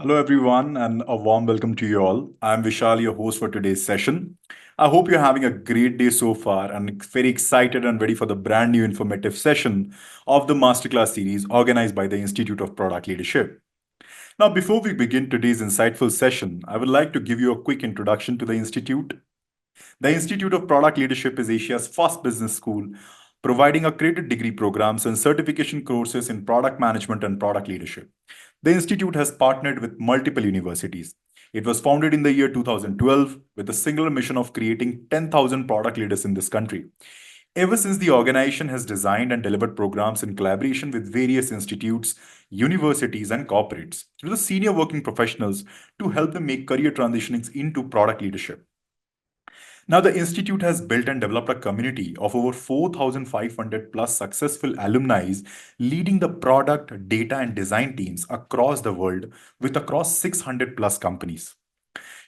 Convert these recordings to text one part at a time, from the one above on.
Hello, everyone, and a warm welcome to you all. I'm Vishal, your host for today's session. I hope you're having a great day so far and very excited and ready for the brand new informative session of the Masterclass series organized by the Institute of Product Leadership. Now, before we begin today's insightful session, I would like to give you a quick introduction to the Institute. The Institute of Product Leadership is Asia's first business school, providing accredited degree programs and certification courses in product management and product leadership. The institute has partnered with multiple universities. It was founded in the year 2012 with a singular mission of creating 10,000 product leaders in this country. Ever since, the organization has designed and delivered programs in collaboration with various institutes, universities, and corporates to the senior working professionals to help them make career transitionings into product leadership. Now, the Institute has built and developed a community of over 4,500 plus successful alumni leading the product, data, and design teams across the world with across 600 plus companies.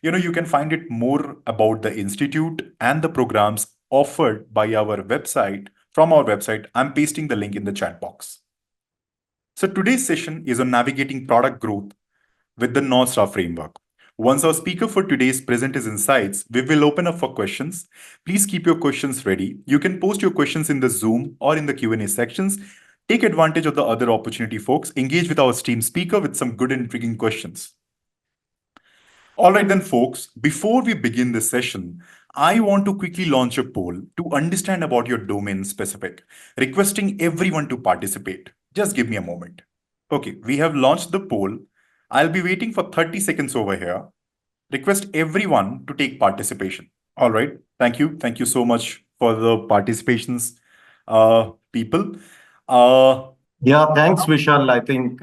You can find it more about the Institute and the programs offered by our website from our website. I'm pasting the link in the chat box. So, today's session is on navigating product growth with the North Star framework. Once our speaker for today's present his insights, we will open up for questions. Please keep your questions ready. You can post your questions in the Zoom or in the Q&A sections. Take advantage of the other opportunity, folks. Engage with our esteemed speaker with some good and intriguing questions. All right, then, folks, before we begin this session, I want to quickly launch a poll to understand about your domain specific, requesting everyone to participate. Just give me a moment. Okay, we have launched the poll. I'll be waiting for 30 seconds over here. Request everyone to take participation. All right. Thank you. Thank you so much for the participations, people. Uh, Yeah, thanks, Vishal. I think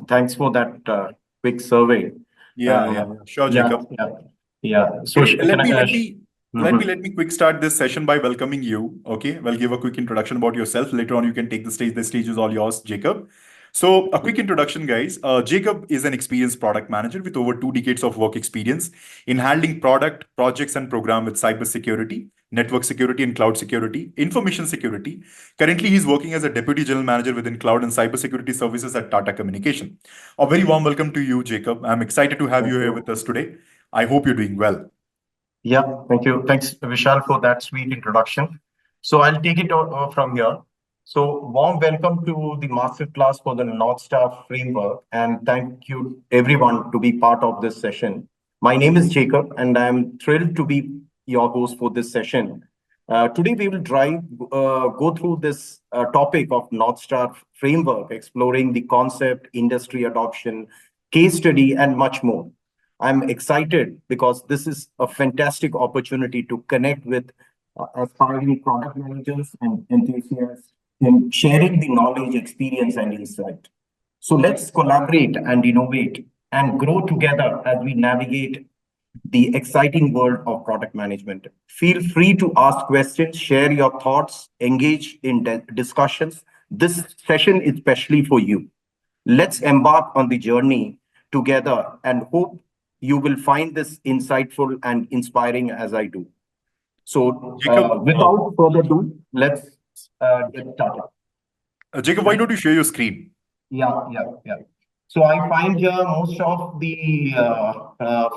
thanks for that quick survey. yeah. Sure, Yeah, Jacob. yeah, yeah. So Great. Let can me I? let me let me let me quick start this session by welcoming you. Okay, well, give a quick introduction about yourself. Later on, you can take the stage. The stage is all yours, Jacob. So, a quick introduction, guys. Jacob is an experienced product manager with over 2 decades of work experience in handling product, projects, and program with cybersecurity, network security, and cloud security, information security. Currently, he's working as a deputy general manager within cloud and cybersecurity services at Tata Communication. A very warm welcome to you, Jacob. I'm excited to have Thank you here with you. us today. I hope you're doing well. Yeah, thank you. Thanks, Vishal, for that sweet introduction. So I'll take it from here. So warm welcome to the masterclass for the North Star framework, and thank you everyone to be part of this session. My name is Jacob, and I'm thrilled to be your host for this session. Today we will go through this topic of North Star framework, exploring the concept, industry adoption, case study, and much more. I'm excited because this is a fantastic opportunity to connect with aspiring product managers and enthusiasts in sharing the knowledge, experience, and insight. So let's collaborate and innovate and grow together as we navigate the exciting world of product management. Feel free to ask questions, share your thoughts, engage in discussions. This session is especially for you. Let's embark on the journey together and hope you will find this insightful and inspiring as I do. So, Jacob, without further ado, let's get started. Jacob, why don't you share your screen? Yeah. So I find here most of the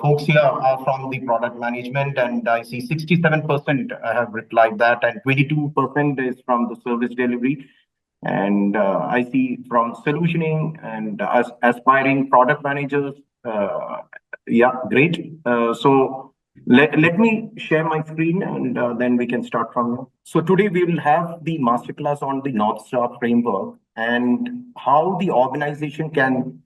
folks here are from the product management, and I see 67% have replied that, and 22% is from the service delivery. And I see from solutioning and aspiring product managers. Yeah, great. So let me share my screen and then we can start from here. So today we will have the masterclass on the North Star framework and how the organization can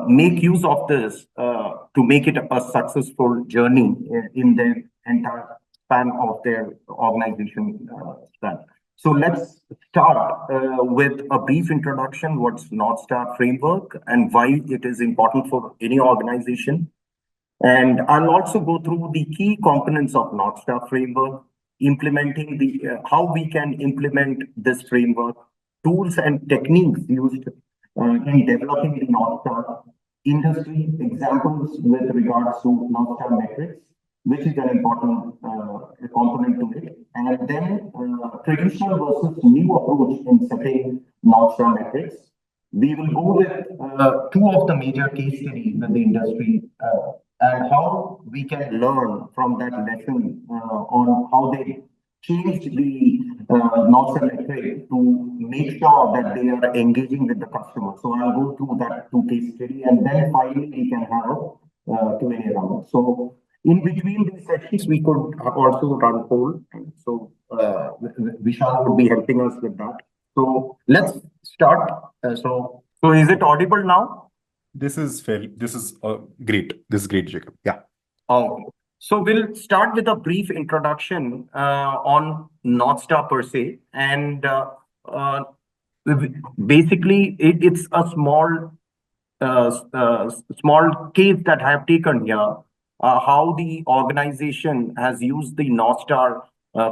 make use of this to make it a successful journey in their entire span of their organization span. So let's start with a brief introduction, what's North Star framework and why it is important for any organization. And I'll also go through the key components of North Star framework, implementing the how we can implement this framework, tools and techniques used in developing the North Star, industry examples with regards to North Star metrics, which is an important component to it, and then traditional versus new approach in setting North Star metrics. We will go with two of the major case studies in the industry and how we can learn from that lesson on how they changed the North metric to make sure that they are engaging with the customer. So I'll go through that two case study and then finally we can have a Q&A round. So in between these sessions, we could also run poll. So Vishal would be helping us with that. So let's start. So is it audible now? This is fair. This is great. This is great, Jacob. Yeah. Okay. So we'll start with a brief introduction on North Star per se, and uh, basically it's a small case that I have taken here, how the organization has used the North Star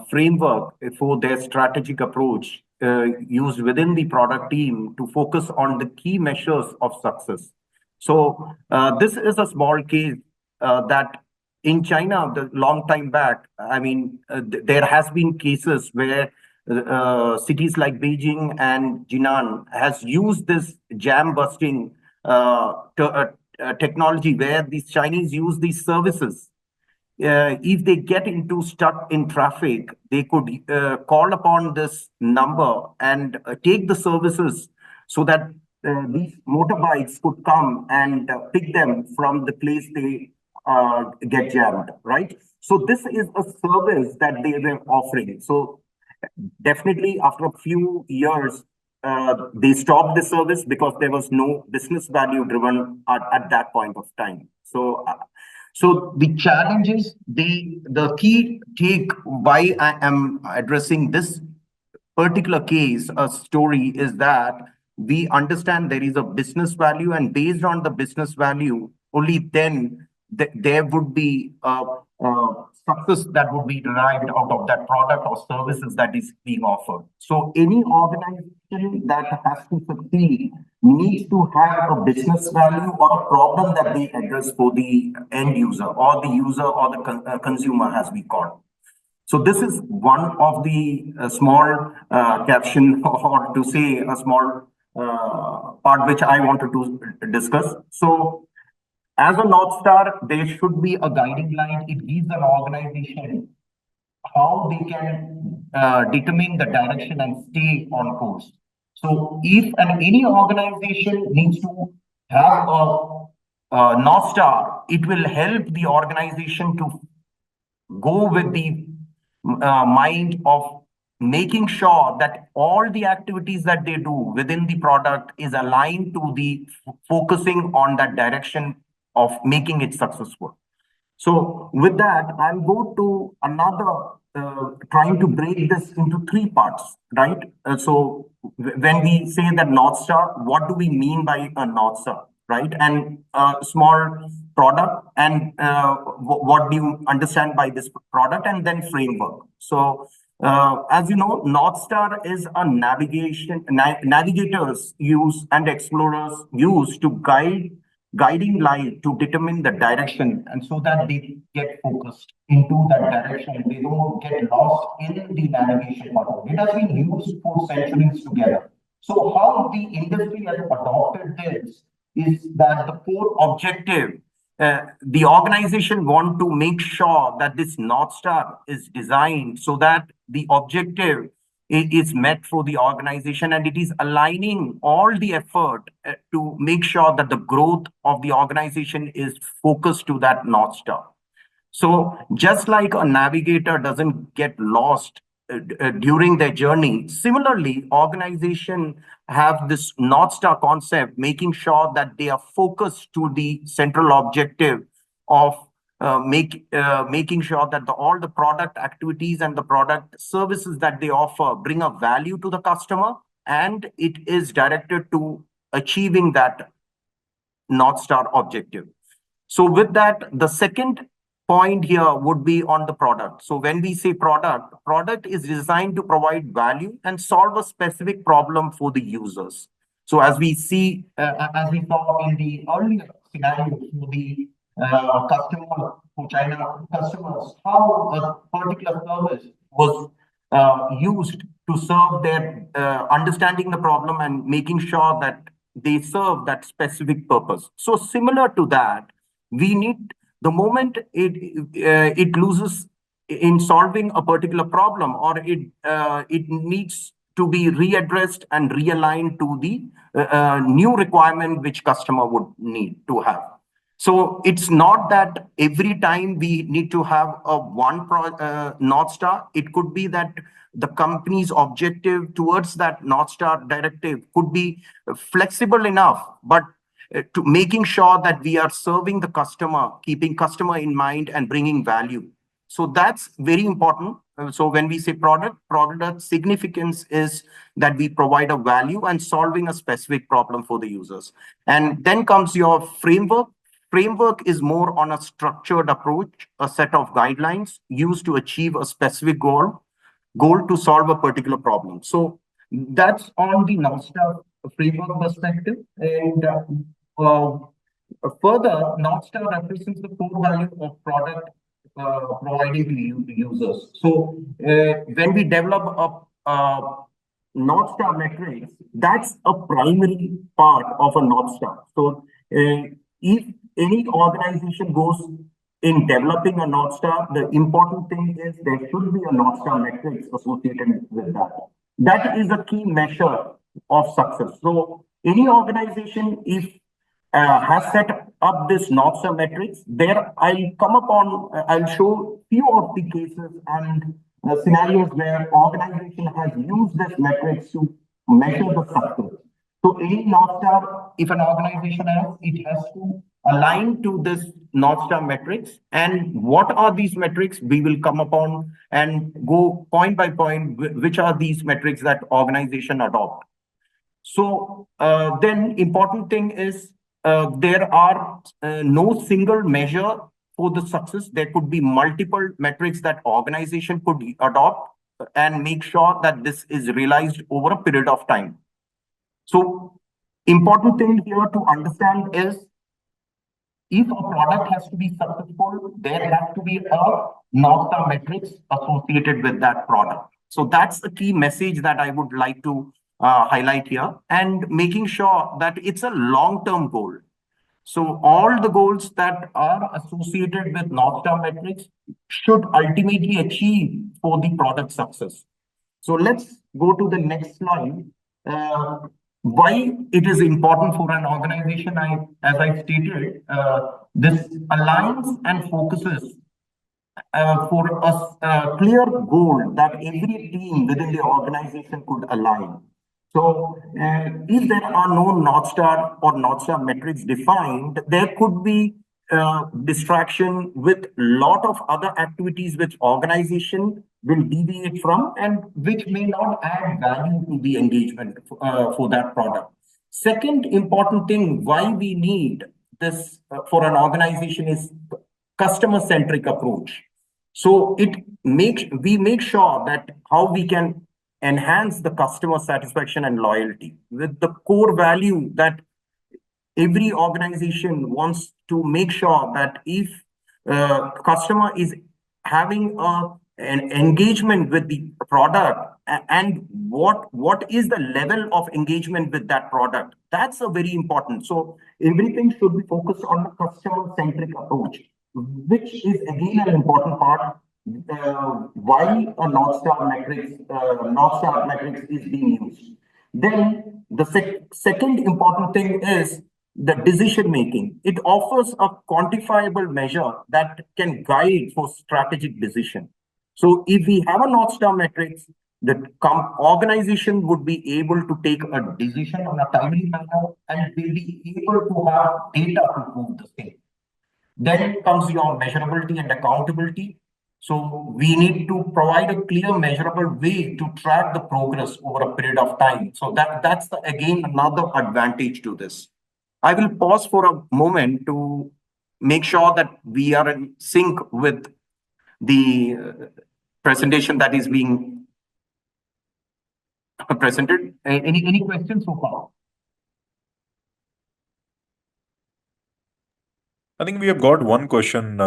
framework for their strategic approach used within the product team to focus on the key measures of success. So this is a small case that in China, the long time back, I mean, there has been cases where cities like Beijing and Jinan has used this jam busting technology where these Chinese use these services. If they get into stuck in traffic, they could call upon this number and take the services so that these motorbikes could come and pick them from the place they get jammed, right? So this is a service that they were offering. So definitely, after a few years, they stopped the service because there was no business value driven at that point of time. So the challenges, the key take why I am addressing this particular case, a story, is that we understand there is a business value, and based on the business value, only then there would be success that would be derived out of that product or services that is being offered. So any organization that has to succeed needs to have a business value or a problem that they address for the end user or the user or the consumer, as we call it. So this is one of the small caption or to say a small part which I wanted to discuss. So as a North Star, there should be a guiding light. It gives an organization how they can determine the direction and stay on course. So if any organization needs to have a North Star, it will help the organization to go with the mind of making sure that all the activities that they do within the product is aligned to the focusing on that direction of making it successful. So with that, I'll go to another, trying to break this into three parts, right? So when we say that North Star, what do we mean by a North Star, right? And small product, and what do you understand by this product, and then framework. So as you know, North Star is a navigators use and explorers use to guiding light to determine the direction, and so that they get focused into that direction. They don't get lost in the navigation part. It has been used for centuries together. So how the industry has adopted this is that the core objective, the organization want to make sure that this North Star is designed so that the objective is met for the organization, and it is aligning all the effort to make sure that the growth of the organization is focused to that North Star. So just like a navigator doesn't get lost during their journey, similarly, organization have this North Star concept, making sure that they are focused to the central objective of making sure that all the product activities and the product services that they offer bring a value to the customer, and it is directed to achieving that North Star objective. So with that, the second point here would be on the product. So when we say product is designed to provide value and solve a specific problem for the users. So as we see, as we saw in the earlier scenario, for the customer, for China customers, how a particular service was used to serve their understanding the problem and making sure that they serve that specific purpose. So similar to that, we need the moment it loses in solving a particular problem, or it needs to be readdressed and realigned to the new requirement which customer would need to have. So it's not that every time we need to have a North Star. It could be that the company's objective towards that North Star directive could be flexible enough, but to making sure that we are serving the customer, keeping customer in mind and bringing value. So that's very important. So when we say product significance is that we provide a value and solving a specific problem for the users. And then comes your framework. Framework is more on a structured approach, a set of guidelines used to achieve a specific goal to solve a particular problem. So that's on the North framework perspective. And further, North Star represents the core value of product providing to users. So when we develop a North Star metrics, that's a primary part of a North Star. So if any organization goes in developing a North Star, the important thing is there should be a North Star metrics associated with that. That is a key measure of success. So any organization, if has set up this North Star metrics, there I'll show few of the cases and scenarios where organization has used this metrics to measure the success. So any North Star, if an organization has, it has to align to this North Star metrics. And what are these metrics? We will come upon and go point by point, which are these metrics that organization adopt. So then important thing is there are no single measure for the success. There could be multiple metrics that organization could adopt and make sure that this is realized over a period of time. So important thing here to understand is if a product has to be successful, there has to be a North Star metrics associated with that product. So that's the key message that I would like to highlight here, and making sure that it's a long-term goal. So all the goals that are associated with North Star metrics should ultimately achieve for the product success. So let's go to the next slide. Why it is important for an organization, as I stated, this aligns and focuses for a clear goal that every team within the organization could align. So if there are no North Star or North Star metrics defined, there could be distraction with lot of other activities which organization will deviate from and which may not add value to the engagement for that product. Second important thing why we need this for an organization is customer-centric approach. So we make sure that how we can enhance the customer satisfaction and loyalty with the core value that every organization wants to make sure that if customer is having an engagement with the product and what is the level of engagement with that product, that's a very important. So everything should be focused on the customer centric approach, which is again an important part why a North Star metrics is being used. Then the second important thing is the decision making. It offers a quantifiable measure that can guide for strategic decision. So if we have a North Star metrics, the organization would be able to take a decision on a timely manner and will be able to have data to prove the same. Then comes your measurability and accountability. So we need to provide a clear, measurable way to track the progress over a period of time. So that's again another advantage to this. I will pause for a moment to make sure that we are in sync with the presentation that is being presented. Any questions so far? I think we have got one question,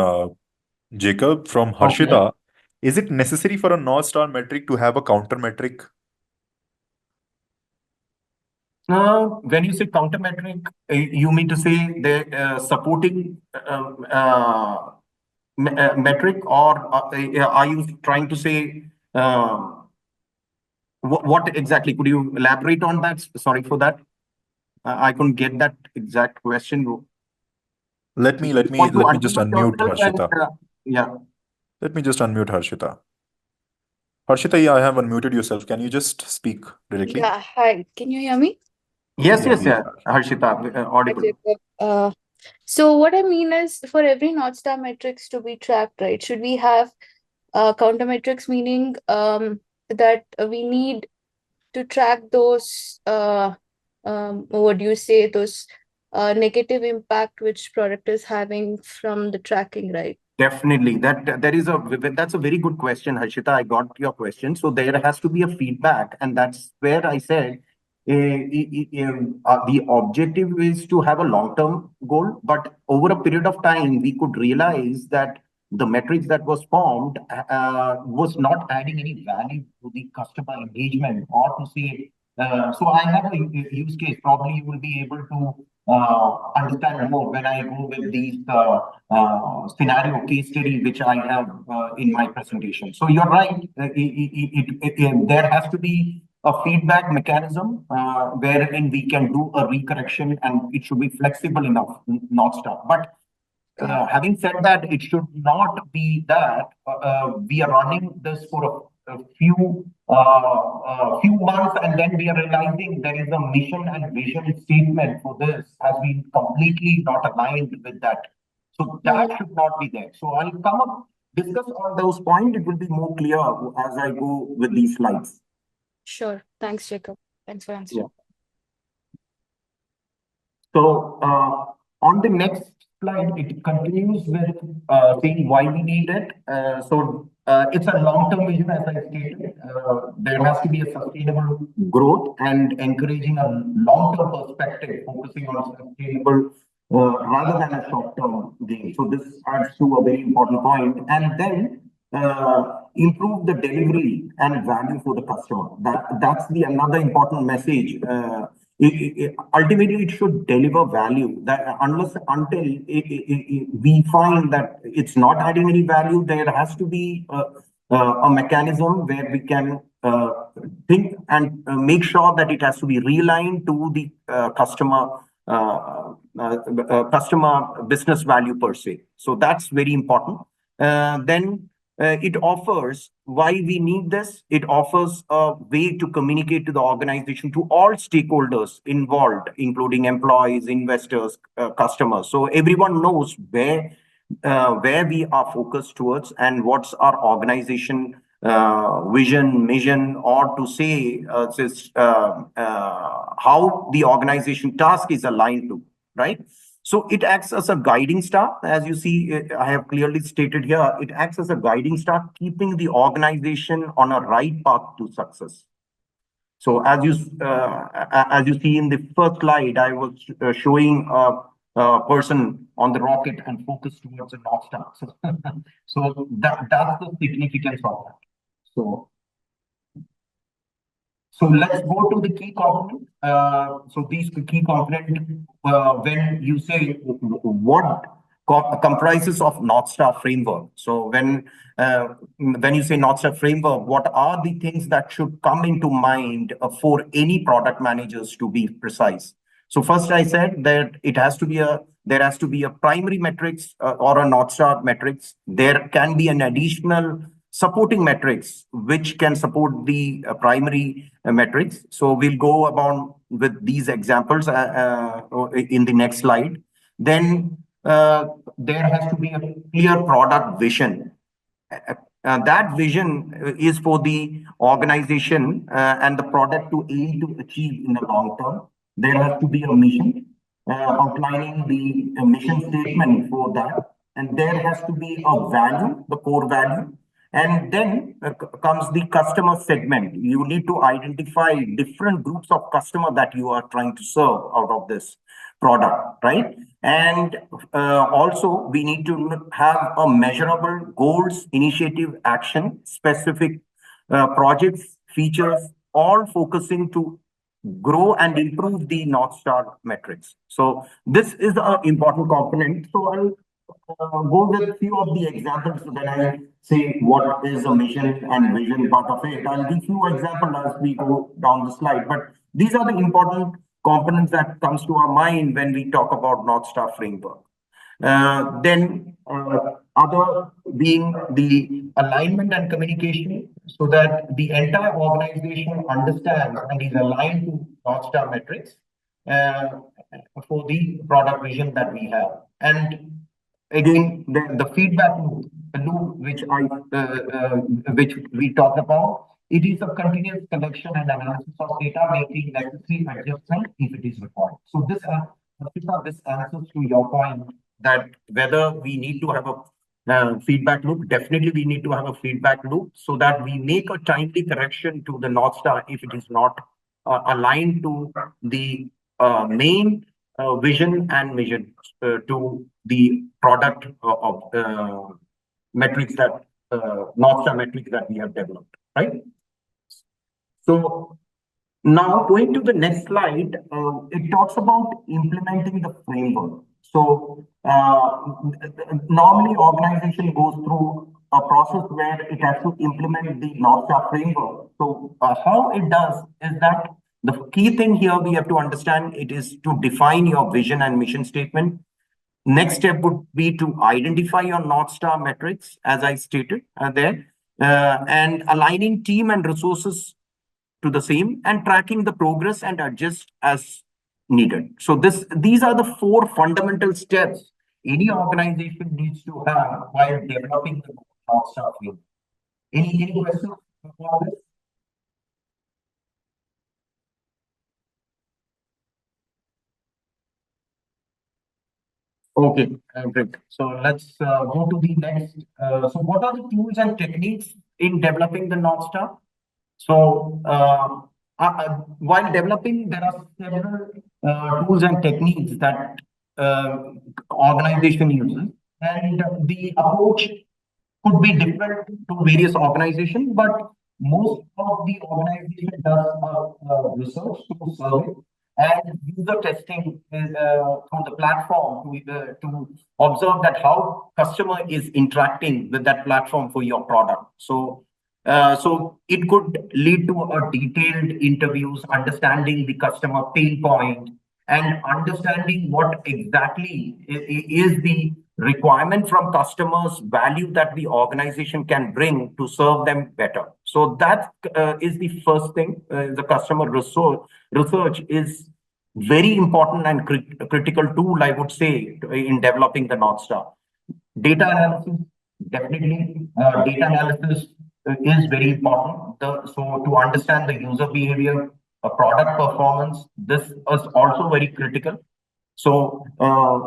Jacob, from Harshita. Okay. Is it necessary for a North Star metric to have a counter metric? When you say countermetric, you mean to say the supporting metric, or are you trying to say what exactly? Could you elaborate on that? Sorry for that. I couldn't get that exact question. Let me let You me want to let me just unmute unmute yourself and Harshita. yeah. Let me just unmute Harshita. Harshita, yeah, I have unmuted yourself. Can you just speak directly? Yeah, hi. Can you hear me? Yes, Yeah, yes, please. yeah. Harshita, Hi, audible. Jacob. So what I mean is for every North Star metrics to be tracked, right? Should we have counter metrics, meaning that we need to track those what do you say, those negative impact which product is having from the tracking, right? Definitely. That's a very good question, Harshita. I got your question. So there has to be a feedback, and that's where I said the objective is to have a long-term goal, but over a period of time, we could realize that the metrics that was formed was not adding any value to the customer engagement, or to say, so I have a use case. Probably you will be able to understand more when I go with these scenario case study which I have in my presentation. So you're right. There has to be a feedback mechanism wherein we can do a recorrection, and it should be flexible enough, not stuck. But having said that, it should not be that we are running this for a few months, and then we are realizing there is a mission and vision statement for this has been completely not aligned with that. So that Mm-hmm. should not be there. So I'll come up discuss on those points. It will be more clear as I go with these slides. Sure. Thanks, Jacob. Thanks for Yeah. answering. So on the next slide, it continues with saying why we need it. So it's a long-term vision, as I stated. There has to be a sustainable growth and encouraging a long-term perspective, focusing on sustainable rather than a short-term gain. So this adds to a very important point. And then improve the delivery and value for the customer. That's the another important message. Ultimately, it should deliver value. That unless until we find that it's not adding any value, there has to be a mechanism where we can think and make sure that it has to be realigned to the customer business value per se. So that's very important. Then it offers why we need this. It offers a way to communicate to the organization, to all stakeholders involved, including employees, investors, customers. So everyone knows where we are focused towards and what's our organization vision, mission, or to say how the organization task is aligned to, right? So it acts as a guiding star. As you see, I have clearly stated here, it acts as a guiding star, keeping the organization on a right path to success. So as you see in the first slide, I was showing a person on the rocket and focused towards a North Star. So that's the significance of that. So let's go to the key component. So these key component, when you say what comprises of North Star framework. So when you say North Star framework, what are the things that should come into mind for any product managers to be precise? So first, I said that there has to be a primary metrics or a North Star metrics. There can be an additional supporting metrics which can support the primary metrics. So we'll go about with these examples in the next slide. Then there has to be a clear product vision. That vision is for the organization and the product to aim to achieve in the long term. There has to be a mission outlining the mission statement for that. And there has to be a value, the core value. And then comes the customer segment. You need to identify different groups of customer that you are trying to serve out of this product, right? And also, we need to have a measurable goals, initiative, action, specific projects, features, all focusing to grow and improve the North Star metrics. So this is an important component. So I'll go with a few of the examples when I say what is a mission and vision part of it. I'll give you example as we go down the slide, but these are the important components that comes to our mind when we talk about North Star framework. Then other being the alignment and communication so that the entire organization understands and is aligned to North Star metrics uh, for the product vision that we have. And again, the feedback loop, the loop which we talked about, it is a continuous collection and analysis of data, making necessary adjustment if it is required. So this answers to your point that whether we need to have a feedback loop. Definitely, we need to have a feedback loop so that we make a timely correction to the North Star if it is not aligned to the main vision and mission to the product of metrics that North Star metrics that we have developed, right? So now going to the next slide, it talks about implementing the framework. So normally organization goes through a process where it has to implement the North Star framework. So how it does is that the key thing here we have to understand it is to define your vision and mission statement. Next step would be to identify your North Star metrics, as I stated there, and aligning team and resources to the same and tracking the progress and adjust as needed. So these are the four fundamental steps any organization needs to have while developing the North Star framework. Any questions about this? Okay, great. So let's go to the next. So what are the tools and techniques in developing the North Star? So while developing, there are several tools and techniques that organization uses, and the approach could be different to various organizations, but most of the organization does research through survey and user testing through the platform to observe that how customer is interacting with that platform for your product. So it could lead to a detailed interviews, understanding the customer pain point, and understanding what exactly is the requirement from customers, value that the organization can bring to serve them better. So that is the first thing. The customer research is very important and critical tool, I would say, in developing the North Star. Data analysis, definitely. Data analysis is very important. So to understand the user behavior, product performance, this is also very critical. So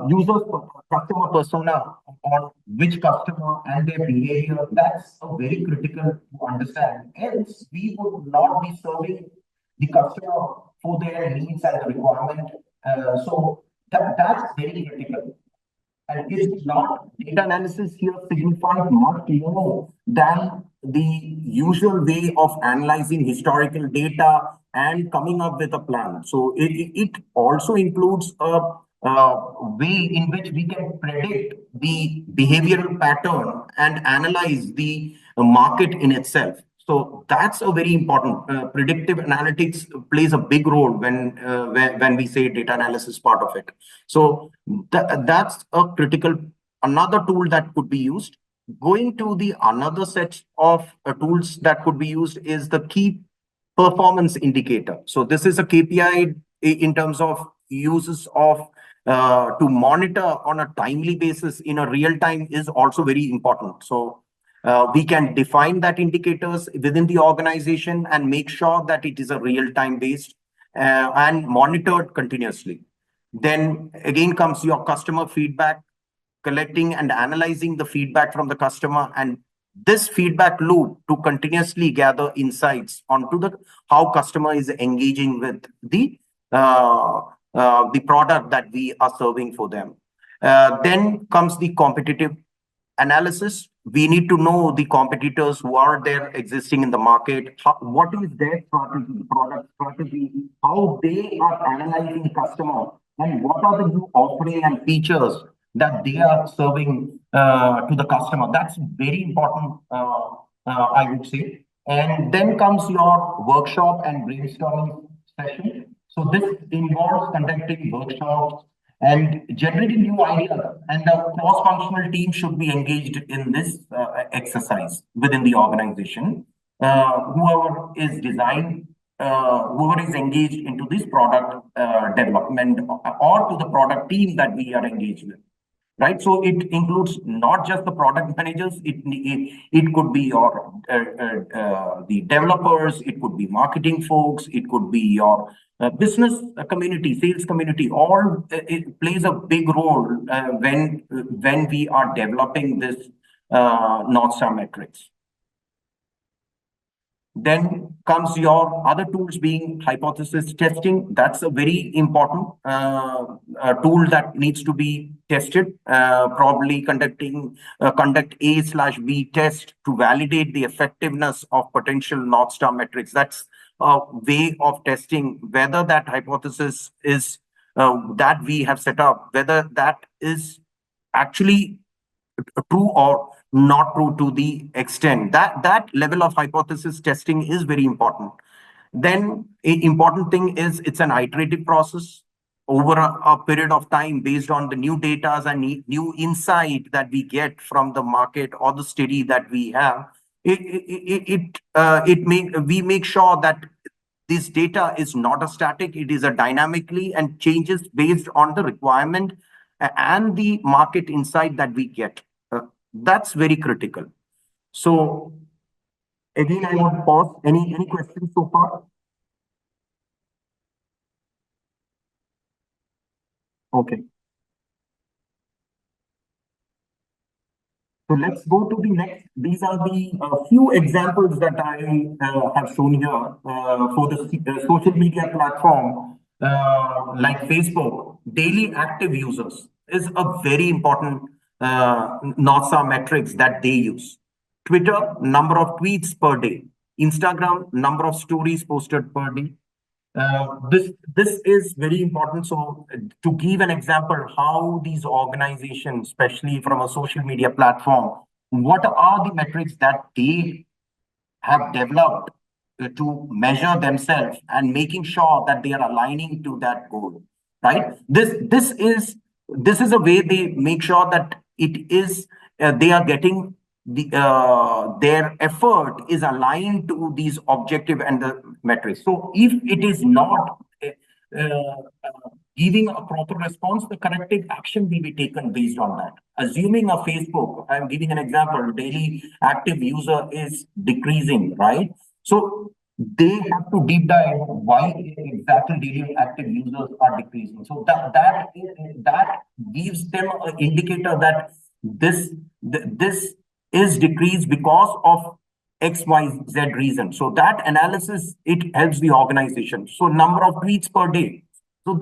users, customer persona on which customer and their behavior, that's a very critical to understand. Else, we would not be serving the customer for their needs and the requirement. That's very critical. And it's not data analysis here signifies much more than the usual way of analyzing historical data and coming up with a plan. So it also includes a way in which we can predict the behavioral pattern and analyze the market in itself. So that's a very important predictive analytics plays a big role when we say data analysis part of it. So that's a critical another tool that could be used. Going to the another set of tools that could be used is the key performance indicator. So this is a KPI in terms of uses of to monitor on a timely basis in a real time is also very important. So we can define that indicators within the organization and make sure that it is a real-time based and monitored continuously. Then again comes your customer feedback, collecting and analyzing the feedback from the customer, and this feedback loop to continuously gather insights onto the how customer is engaging with the product that we are serving for them. Then comes the competitive analysis. We need to know the competitors who are there existing in the market, what is their strategy, product strategy, how they are analyzing customer, and what are the new offering and features that they are serving to the customer. That's very important, I would say. And then comes your workshop and brainstorming session. So this involves conducting workshops and generating new ideas. And the cross-functional team should be engaged in this exercise within the organization. Whoever is designed, whoever is engaged into this product development or to the product team that we are engaged with, right? So it includes not just the product managers. It could be your the developers. It could be marketing folks. It could be your business community, sales community. All it plays a big role when we are developing this North Star metrics. Then comes your other tools being hypothesis testing. That's a very important tool that needs to be tested. Probably conduct A/B test to validate the effectiveness of potential North Star metrics. That's a way of testing whether that hypothesis is that we have set up, whether that is actually true or not true to the extent. That level of hypothesis testing is very important. Then important thing is it's an iterative process over a period of time based on the new data and new insight that we get from the market or the study that we have. We make sure that this data is not a static, it is a dynamically and changes based on the requirement and the market insight that we get. That's very critical. So again, I want to pause. Any questions so far? Okay. So let's go to the next. These are the few examples that I have shown here for the social media platform like Facebook. Daily active users is a very important North Star metrics that they use. Twitter, number of tweets per day. Instagram, number of stories posted per day. This is very important. So to give an example, how these organizations, especially from a social media platform, what are the metrics that they have developed to measure themselves and making sure that they are aligning to that goal, right? This is a way they make sure that it is they are getting their effort is aligned to these objective and the metrics. So if it is not giving a proper response, the corrective action will be taken based on that. Assuming a Facebook, I'm giving an example, daily active user is decreasing, right? So they have to deep dive why exactly daily active users are decreasing. So that gives them an indicator that this is decreased because of XYZ reason. So that analysis, it helps the organization. So number of tweets per day. So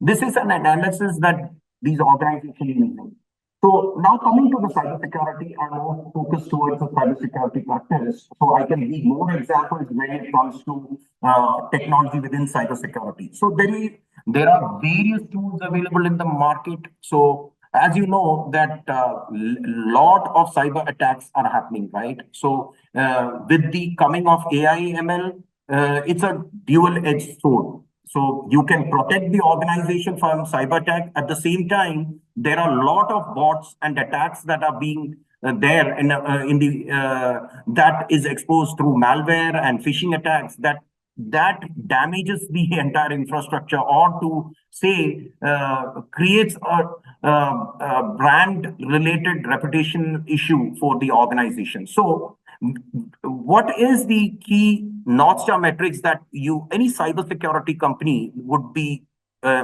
this is an analysis that these organizations are using. So now coming to the cybersecurity, I'm more focused towards the cybersecurity practice. So I can give more examples when it comes to technology within cybersecurity. So there are various tools available in the market. So as you know that lot of cyber attacks are happening, right? So with the coming of AI ML, it's a dual-edged sword. So you can protect the organization from cyber attack. At the same time, there are a lot of bots and attacks that are being there in the that is exposed through malware and phishing attacks that damages the entire infrastructure, or to say creates a brand related reputation issue for the organization. So what is the key North Star metrics that any cybersecurity company would be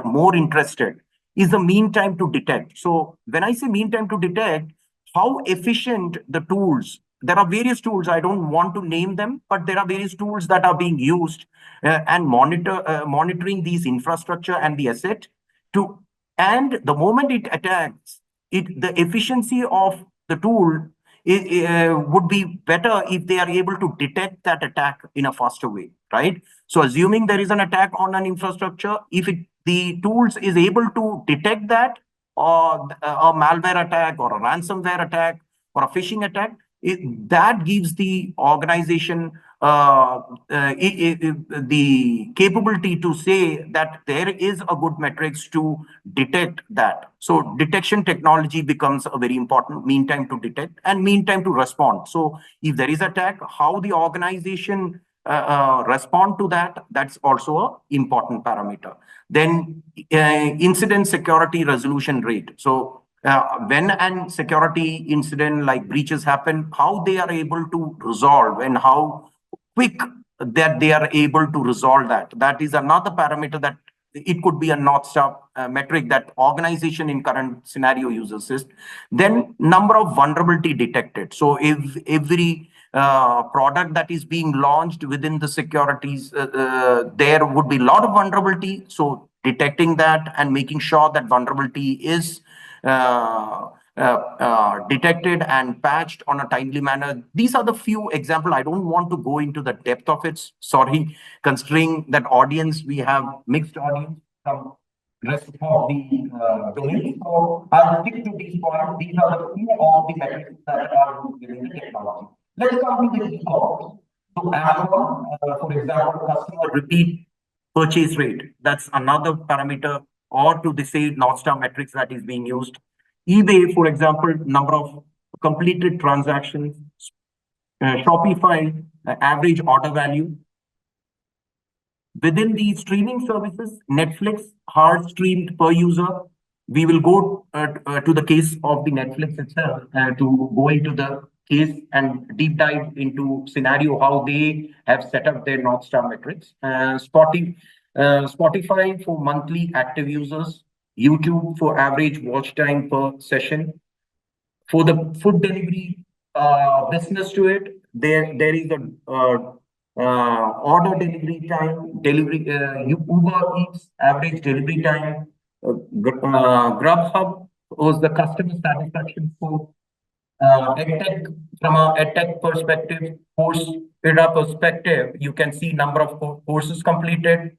more interested is the mean time to detect. So when I say mean time to detect, how efficient the tools, there are various tools, I don't want to name them, but there are various tools that are being used and monitoring these infrastructure and the asset and the moment it attacks, the efficiency of the tool would be better if they are able to detect that attack in a faster way, right? So assuming there is an attack on an infrastructure, if the tools is able to detect that, or a malware attack or a ransomware attack or a phishing attack, that gives the organization the capability to say that there is a good metrics to detect that. So detection technology becomes a very important mean time to detect and mean time to respond. So if there is attack, how the organization respond to that, that's also an important parameter. Then incident security resolution rate. So when an security incident like breaches happen, how they are able to resolve and how quick that they are able to resolve that. That is another parameter that it could be a North Star metric that organization in current scenario uses is. Then number of vulnerability detected. So if every product that is being launched within the securities, there would be a lot of vulnerability. So detecting that and making sure that vulnerability is detected and patched on a timely manner. These are the few examples. I don't want to go into the depth of it. Sorry, considering that audience, we have mixed audience from rest of the domain. So I'll stick to these points. These are the few of the metrics that are within the technology. Let's come to the e-commerce. So Amazon, for example, customer repeat purchase rate. That's another parameter, or to the say North Star metrics that is being used. eBay, for example, number of completed transactions. Shopify, average order value. Within the streaming services, Netflix, hard streamed per user. We will go to the case of the Netflix itself to go into the case and deep dive into scenario how they have set up their North Star metrics. Spotify for monthly active users, YouTube for average watch time per session. For the food delivery business to it, there is a order delivery time, delivery Uber Eats average delivery time, Grubhub was the customer satisfaction score. EdTech, from a EdTech perspective, course data perspective, you can see number of courses completed.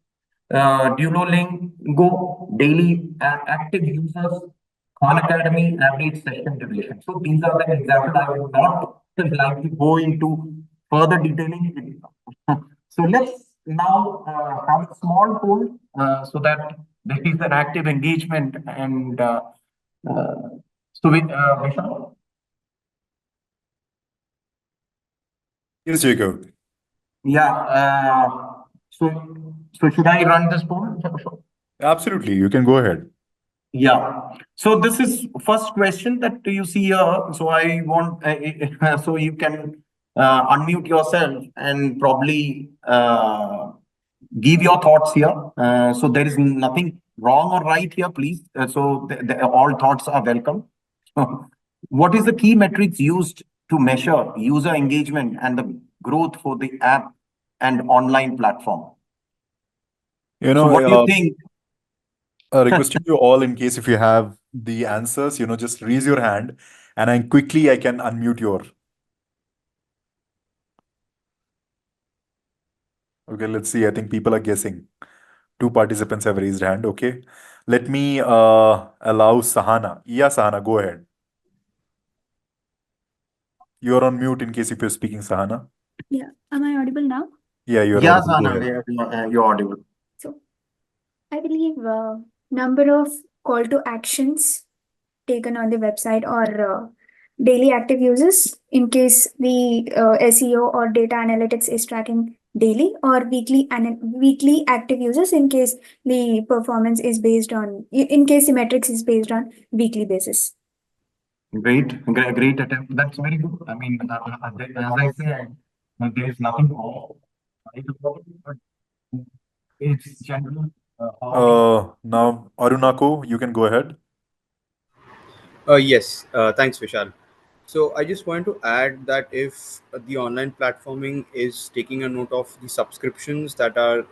Duolingo, daily active users, Khan Academy, average session duration. So these are the examples. I would not like to go into further detailing. So let's now have a small poll so that there is an active engagement and uh, so with Vishal? Yes, Jacob. Yeah. So should I run this poll? Absolutely. You can go ahead. Yeah. So this is first question that you see here. So I want so you can unmute yourself and probably give your thoughts here. So there is nothing wrong or right here, please. So all thoughts are welcome. What is the key metrics used to measure user engagement and the growth for the app and online platform? You So know, what do you think? requesting you all in case if you have the answers, just raise your hand and I can unmute your. Okay, let's see. I think people are guessing. Two participants have raised hand. Okay. Let me allow Sahana. Yeah, Sahana, go ahead. You're on mute in case if you're speaking, Sahana. Yeah. Am I audible now? Yeah, you're Yeah, audible. Go Sana, ahead. you're audible. So I believe number of call to actions taken on the website or daily active users in case the SEO or data analytics is tracking daily or weekly active users in case the performance is based on in case the metrics is based on weekly basis. Great attempt. That's very good. I mean, as I said, there is nothing wrong right about it, but it's general. Now, Arunako, you can go ahead. Yes, thanks, Vishal. So I just want to add that if the online platforming is taking a note of the subscriptions that are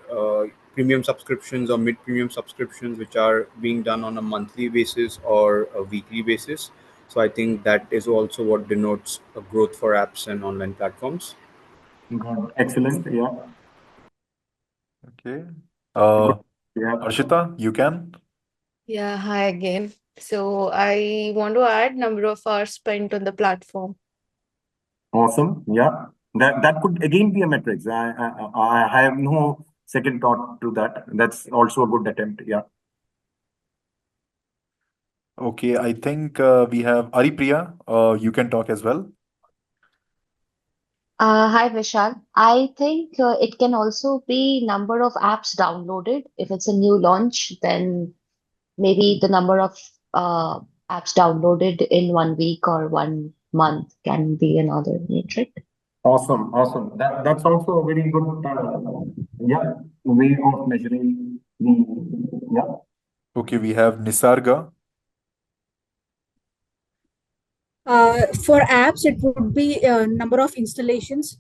premium subscriptions or mid-premium subscriptions, which are being done on a monthly basis or a weekly basis, So I think that is also what denotes a growth for apps and online platforms. Good. Excellent. Yeah. Okay. Good. Yeah. Arshita, you can. Yeah, hi again. So I want to add number of hours spent on the platform. Awesome. Yeah. That could again be a metrics. I have no second thought to that. That's also a good attempt. Yeah. Okay, I think we have Aripriya. You can talk as well. Hi Vishal. I think it can also be number of apps downloaded. If it's a new launch, then maybe the number of uh, apps downloaded in 1 week or 1 month can be another metric. Awesome. Awesome. That's also a very good yeah way of measuring the yeah. Okay, we have Nisarga. For apps, it would be number of installations,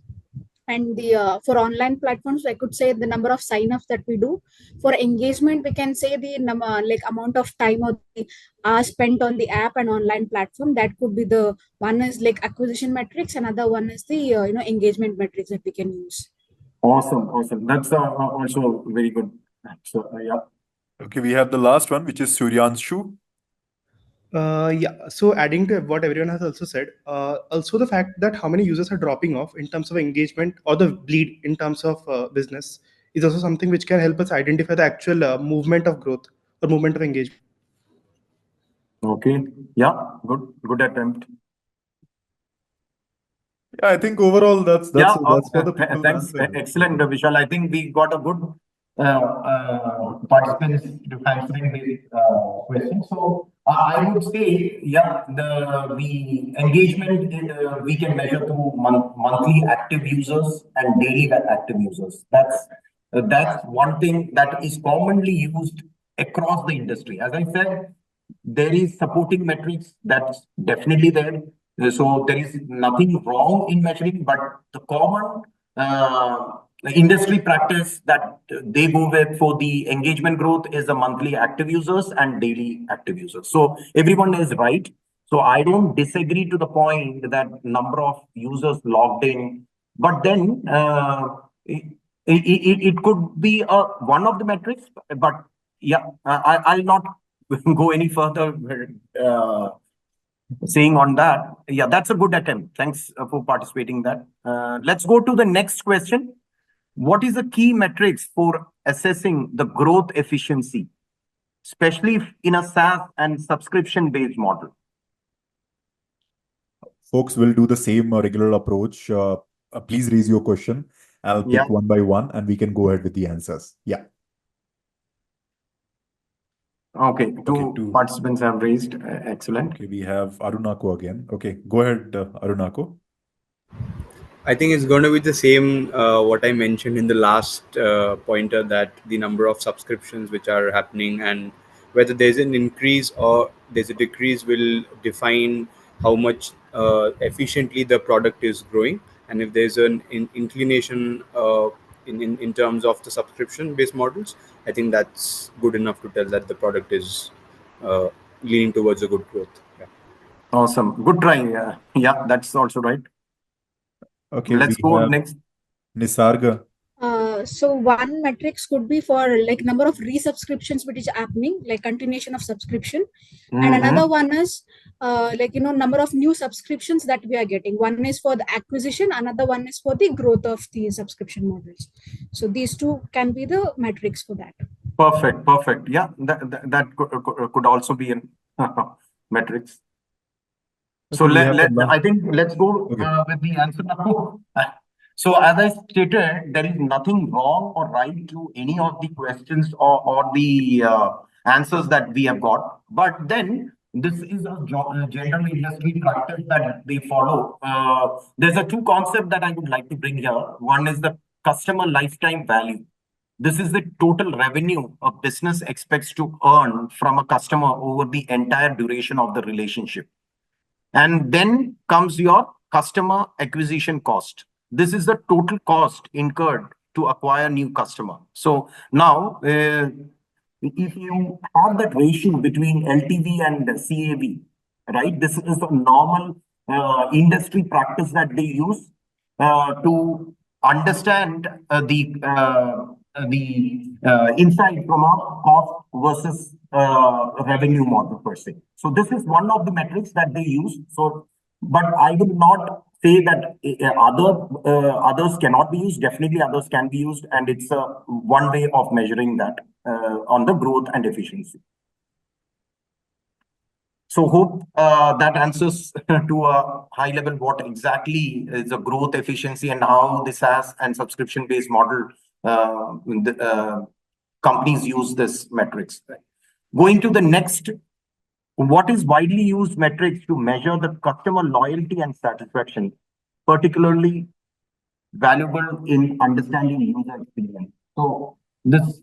and the for online platforms, I could say the number of sign-ups that we do. For engagement, we can say the number, like amount of time or the hours spent on the app and online platform. That could be the one is like acquisition metrics, another one is the engagement metrics that we can use. Awesome. Awesome. That's also very good. So yeah. Okay, we have the last one, which is Suryanshu. Yeah, so adding to what everyone has also said, also the fact that how many users are dropping off in terms of engagement or the bleed in terms of business is also something which can help us identify the actual movement of growth or movement of engagement. Okay. Yeah. Good. Good attempt. Yeah, I think overall Yeah, that's for the people to thanks. answer. Excellent, Vishal. I think we got a good participants to answering the question. So I would say, yeah, the engagement we can measure through monthly active users and daily active users. That's one thing that is commonly used across the industry. As I said, there is supporting metrics that's definitely there. So there is nothing wrong in measuring, but the common industry practice that they go with for the engagement growth is the monthly active users and daily active users. So everyone is right. So I don't disagree to the point that number of users logged in, but then it could be one of the metrics. But yeah, I'll not go any further saying on that. Yeah, that's a good attempt. Thanks for participating in that. Let's go to the next question. What is the key metrics for assessing the growth efficiency, especially in a SaaS and subscription-based model? Folks will do the same regular approach. Please raise your question. I'll Yeah. pick one by one and we can go ahead with the answers. Yeah. Okay, two two. participants have raised. Excellent. Okay, we have Arunako again. Okay, go ahead, Arunako. I think it's going to be the same what I mentioned in the last pointer, that the number of subscriptions which are happening and whether there's an increase or there's a decrease will define how much efficiently the product is growing. And if there's an inclination in terms of the subscription based models, I think that's good enough to tell that the product is leaning towards a good growth. Yeah. Awesome. Good try. Yeah, that's also right. Okay, Let's we go have next. Nisarga. So one metrics could be for like number of resubscriptions which is happening, like continuation of subscription, and another one is number of new subscriptions that we are getting. One is for the acquisition, another one is for the growth of the subscription models. So these two can be the metrics for that. Perfect. Perfect. Yeah, that could also be in metrics. So I think let's go with the answer now. So as I stated, there is nothing wrong or right to any of the questions or the answers that we have got. But then this is a general industry practice that they follow. There's a two concept that I would like to bring here. One is the customer lifetime value. This is the total revenue a business expects to earn from a customer over the entire duration of the relationship. And then comes your customer acquisition cost. This is the total cost incurred to acquire new customer. So now, if you have that ratio between LTV and CAV, right? This is a normal industry practice that they use to understand the insight from a cost versus revenue model per se. So this is one of the metrics that they use. So, but I will not say that others cannot be used. Definitely, others can be used, and it's one way of measuring that on the growth and efficiency. So hope that answers to a high level what exactly is the growth efficiency and how the SaaS and subscription based model companies use this metrics. Going to the next, what is widely used metrics to measure the customer loyalty and satisfaction, particularly valuable in understanding user experience. So this is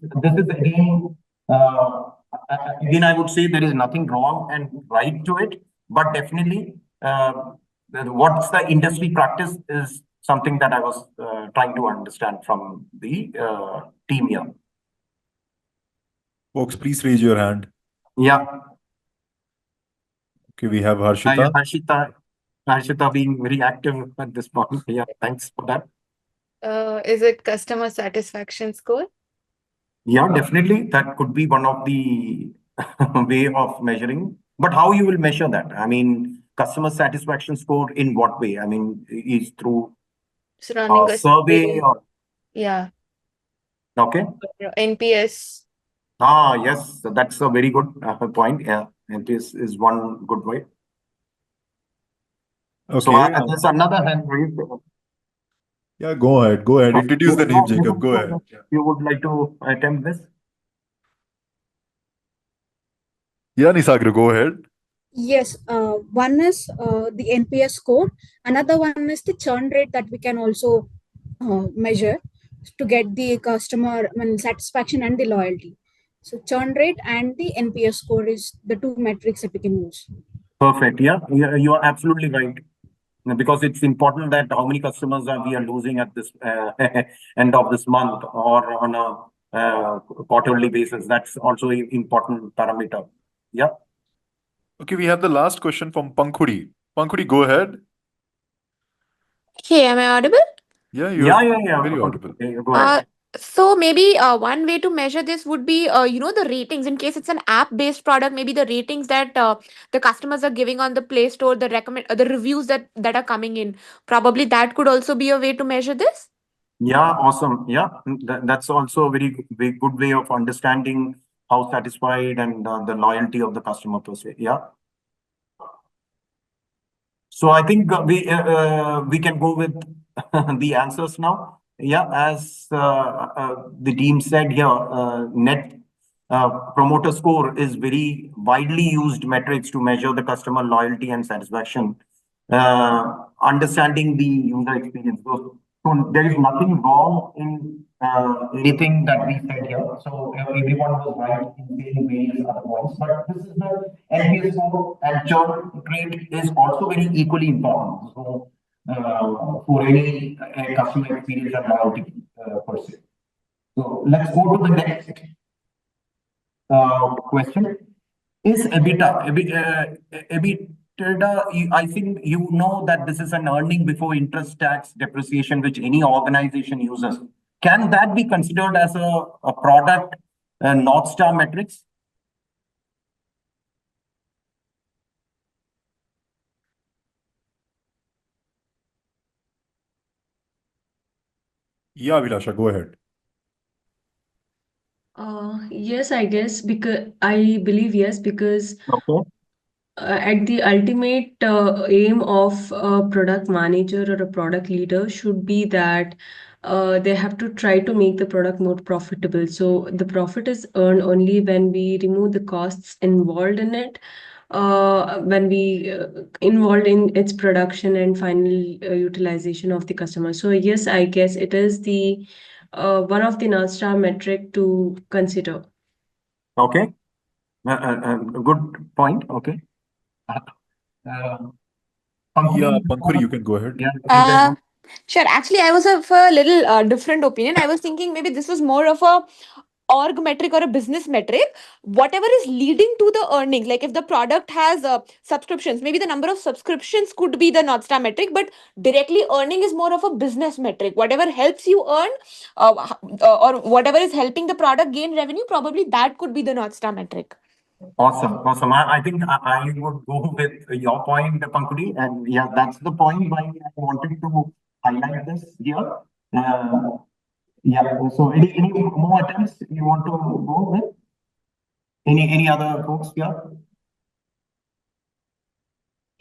again I would say there is nothing wrong and right to it, but definitely what's the industry practice is something that I was trying to understand from the team here. Folks, please raise your hand. Yeah. Okay, we have Harshita. Harshita being very active at this point. Yeah, thanks for that. Is it customer satisfaction score? Yeah, definitely. That could be one of the way of measuring. But how you will measure that? I mean, customer satisfaction score in what way? I mean, is through Surrounding a survey or yeah, okay? NPS. Yes, that's a very good point. Yeah, NPS is one good way. Okay. So there's another hand raised. Yeah, go ahead. Go ahead. Introduce the name, Jacob. Go ahead. You would like to attempt this? Yeah, Nisagra, go ahead. Yes, one is the NPS score. Another one is the churn rate that we can also measure to get the customer satisfaction and the loyalty. So churn rate and the NPS score is the two metrics that we can use. Perfect. Yeah, you are absolutely right. Because it's important that how many customers we are losing at this end of this month or on a quarterly basis. That's also an important parameter. Yeah. Okay, we have the last question from Pankhuri. Pankhuri, go ahead. Hey, am I audible? Yeah, you're yeah. very audible. Okay, go ahead. So maybe one way to measure this would be, the ratings. In case it's an app-based product, maybe the ratings that the customers are giving on the Play Store, the reviews that are coming in. Probably that could also be a way to measure this. Yeah, awesome. Yeah, that's also a very good way of understanding how satisfied and the loyalty of the customer per se. Yeah. So I think we can go with the answers now. Yeah, as the team said here, net promoter score is very widely used metrics to measure the customer loyalty and satisfaction. Understanding the user experience. So there is nothing wrong in anything that we said here. So everyone was right in saying various other points. But this is the NPS score and churn rate is also very equally important. So for any customer experience and loyalty per se. So let's go to the next question. Is EBITDA, I think you know that this is an earning before interest, tax, depreciation, which any organization uses. Can that be considered as a product North Star metrics? Yeah, Vilasha, go ahead. Yes, I guess because I believe yes, because Okay. at the ultimate aim of a product manager or a product leader should be that they have to try to make the product more profitable. So the profit is earned only when we remove the costs involved in it, when we involved in its production and final utilization of the customer. So yes, I guess it is the one of the North Star metric to consider. Okay. Good point. Okay. Yeah, Pankhuri, you can go ahead. Yeah. Sure. Actually, I was of a little different opinion. I was thinking maybe this was more of a org metric or a business metric, whatever is leading to the earnings, like if the product has subscriptions, maybe the number of subscriptions could be the North Star metric, but directly earning is more of a business metric. Whatever helps you earn, or whatever is helping the product gain revenue, probably that could be the North Star metric. Awesome, awesome. I think I would go with your point, Pankudi, and yeah, that's the point why I wanted to highlight this here. Yeah. So any more attempts you want to go with? Any other folks here?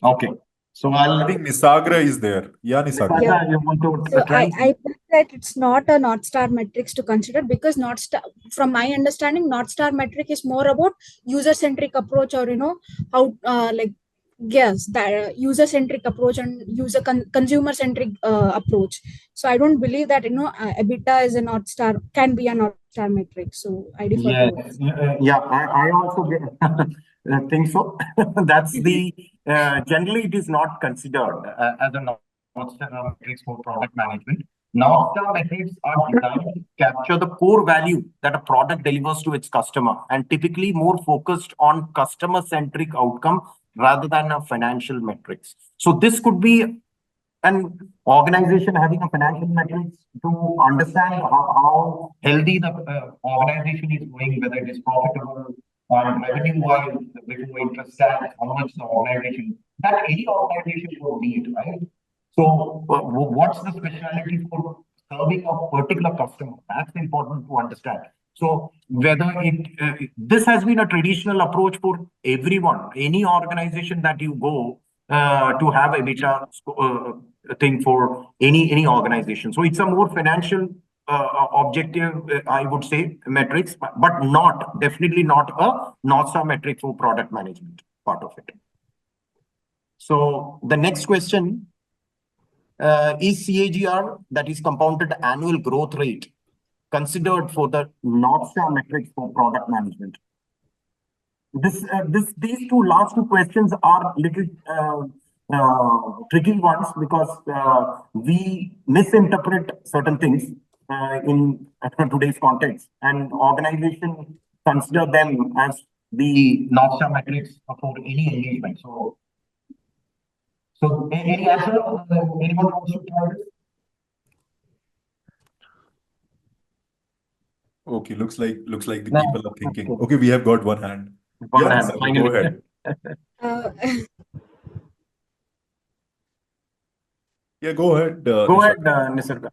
Okay. So I think Nisagra is there. Yeah, Nisagra. Nisagra, you want to So try? I think that it's not a North Star metrics to consider, because North Star, from my understanding, North Star metric is more about user-centric approach, or how like, yes, that user-centric approach and consumer-centric approach. So I don't believe that EBITDA is a North Star, can be a North Star metric. So I defer Yes, to it. yeah, I also think so. That's the generally it is not considered as a North Star metrics for product management. North Star metrics are designed to capture the core value that a product delivers to its customer, and typically more focused on customer-centric outcome rather than a financial metrics. So this could be an organization having a financial metrics to understand how healthy the organization is going, whether it is profitable or revenue-wise, before interest tax, how much the organization, that any organization will need, right? So, what's the specialty for serving a particular customer? That's important to understand. So, whether this has been a traditional approach for everyone, any organization that you go to have a beta thing for any organization. So, it's a more financial objective, I would say, metrics, but not definitely not a North Star metric for product management part of it. So, the next question. Is CAGR, that is compounded annual growth rate, considered for the North Star metrics for product management? These last two questions are little tricky ones, because we misinterpret certain things in today's context, and organization consider them as the North Star metrics for any engagement. So any answer? Anyone wants to try this? Okay, looks like the No. people are thinking. Okay, we have got one hand. One Yeah, hand, Nisagra, finally. go ahead. Uh, Yeah, go ahead. Go ahead, Nisagra. Nisarga.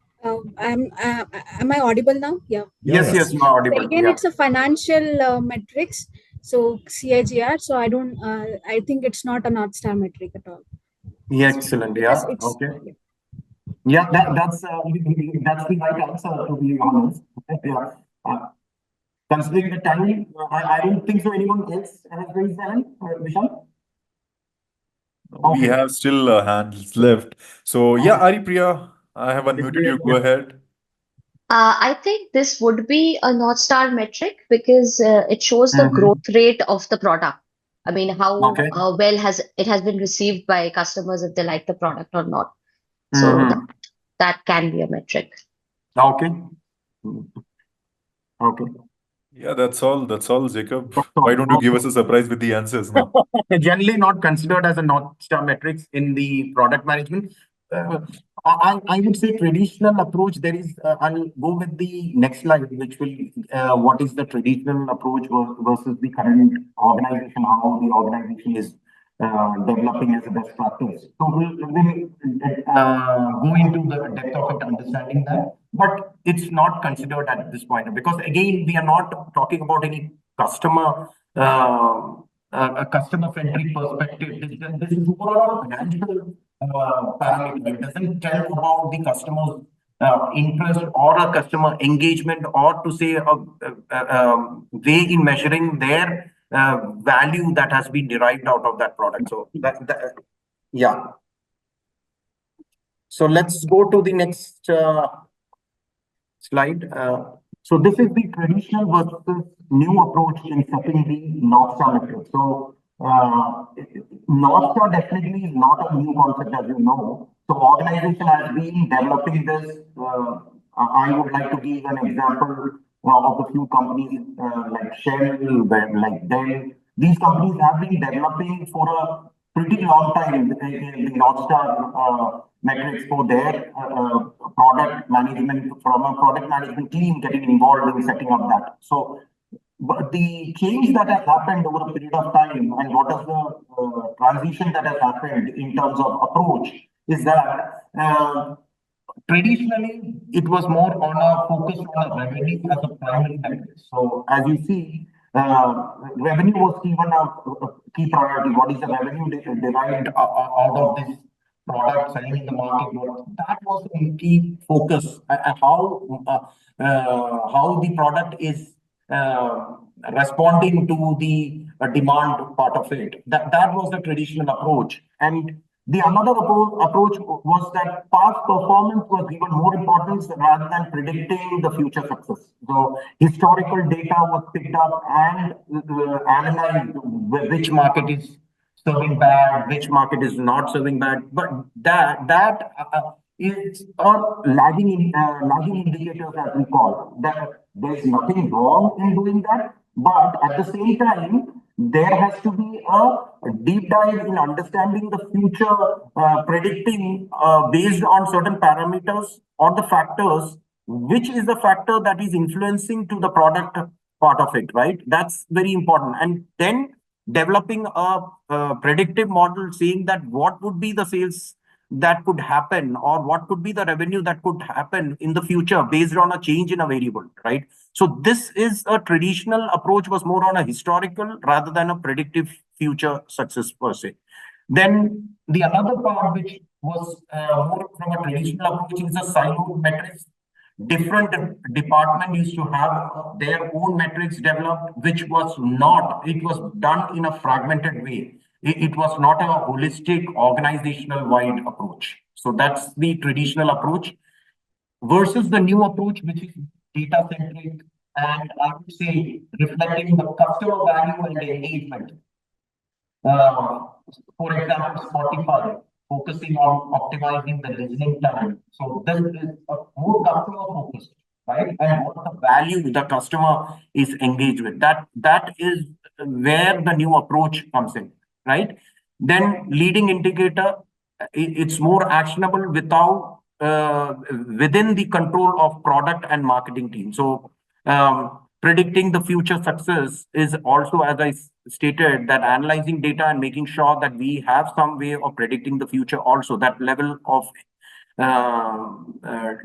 am I audible now? Yeah. Yes, Yeah. yes, you are audible. Again, Yeah. it's a financial metrics. So CAGR. So I don't. I think it's not a North Star metric at all. Yeah, excellent. Yeah. Because it's Okay. Yeah, that's the right answer, to be honest. Yeah. Considering the time, I don't think so. Anyone else has raised their hand, Vishal? We have still hands left. So yeah, Ari Priya, I have unmuted you. Go ahead. I think this would be a North Star metric because it shows the Mhm. growth rate of the product. I mean, how Okay. well has been received by customers, if they like the product or not. So Mhm. that can be a metric. Okay. Okay. Yeah, that's all. That's all, Jacob. That's Why all. don't you give us a surprise with the answers now? Generally not considered as a North Star metrics in the product management. I would say traditional approach. There is. I'll go with the next slide, which will what is the traditional approach versus the current organization, how the organization is developing as a best practice. So we'll go into the depth of it, understanding that. But it's not considered at this point, because again, we are not talking about any customer. A customer-centric perspective. This is more a financial parameter. It doesn't tell about the customer's interest or a customer engagement, or to say a way in measuring their value that has been derived out of that product. So yeah. So let's go to the next slide. So this is the traditional versus new approach in setting the North Star metric. So North Star definitely is not a new concept, as you know. So organization has been developing this. I would like to give an example of the few companies like Shell, like Dell. These companies have been developing for a pretty long time the North Star metrics for their product management, from a product management team getting involved in setting up that. So, but the change that has happened over a period of time and what is the transition that has happened in terms of approach is that traditionally, it was more on a focus on a revenue as a primary metric. So, as you see, revenue was given a key priority. What is the revenue derived out of this product selling in the market? That was the key focus. How the product is responding to the demand part of it. That was the traditional approach. And the another approach was that past performance was given more importance rather than predicting the future success. So historical data was picked up and analyzed which market is serving bad, which market is not serving bad. But that is a lagging indicators as we call that. There is nothing wrong in doing that, but at the same time, there has to be a deep dive in understanding the future, predicting based on certain parameters or the factors, which is the factor that is influencing to the product part of it, right? That's very important. And then developing a predictive model saying that what would be the sales that could happen or what could be the revenue that could happen in the future based on a change in a variable, right? So this is a traditional approach was more on a historical rather than a predictive future success per se. Then the another part which was more from a traditional approach is a siloed metrics. Different department used to have their own metrics developed, which was not, it was done in a fragmented way. It was not a holistic organizational wide approach. So that's the traditional approach versus the new approach, which is data centric and I would say reflecting the customer value and engagement. For example, Spotify focusing on optimizing the listening time. So this is a more customer focused, right? And what the value the customer is engaged with. That is where the new approach comes in, right? Then leading indicator, it's more actionable without within the control of product and marketing team. So predicting the future success is also, as I stated, that analyzing data and making sure that we have some way of predicting the future also. That level of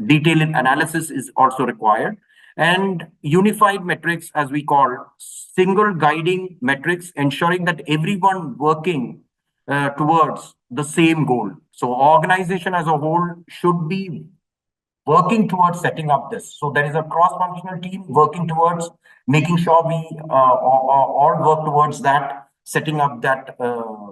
detailed analysis is also required. And unified metrics, as we call, single guiding metrics, ensuring that everyone working towards the same goal. So organization as a whole should be working towards setting up this. So there is a cross-functional team working towards making sure we all work towards that, setting up that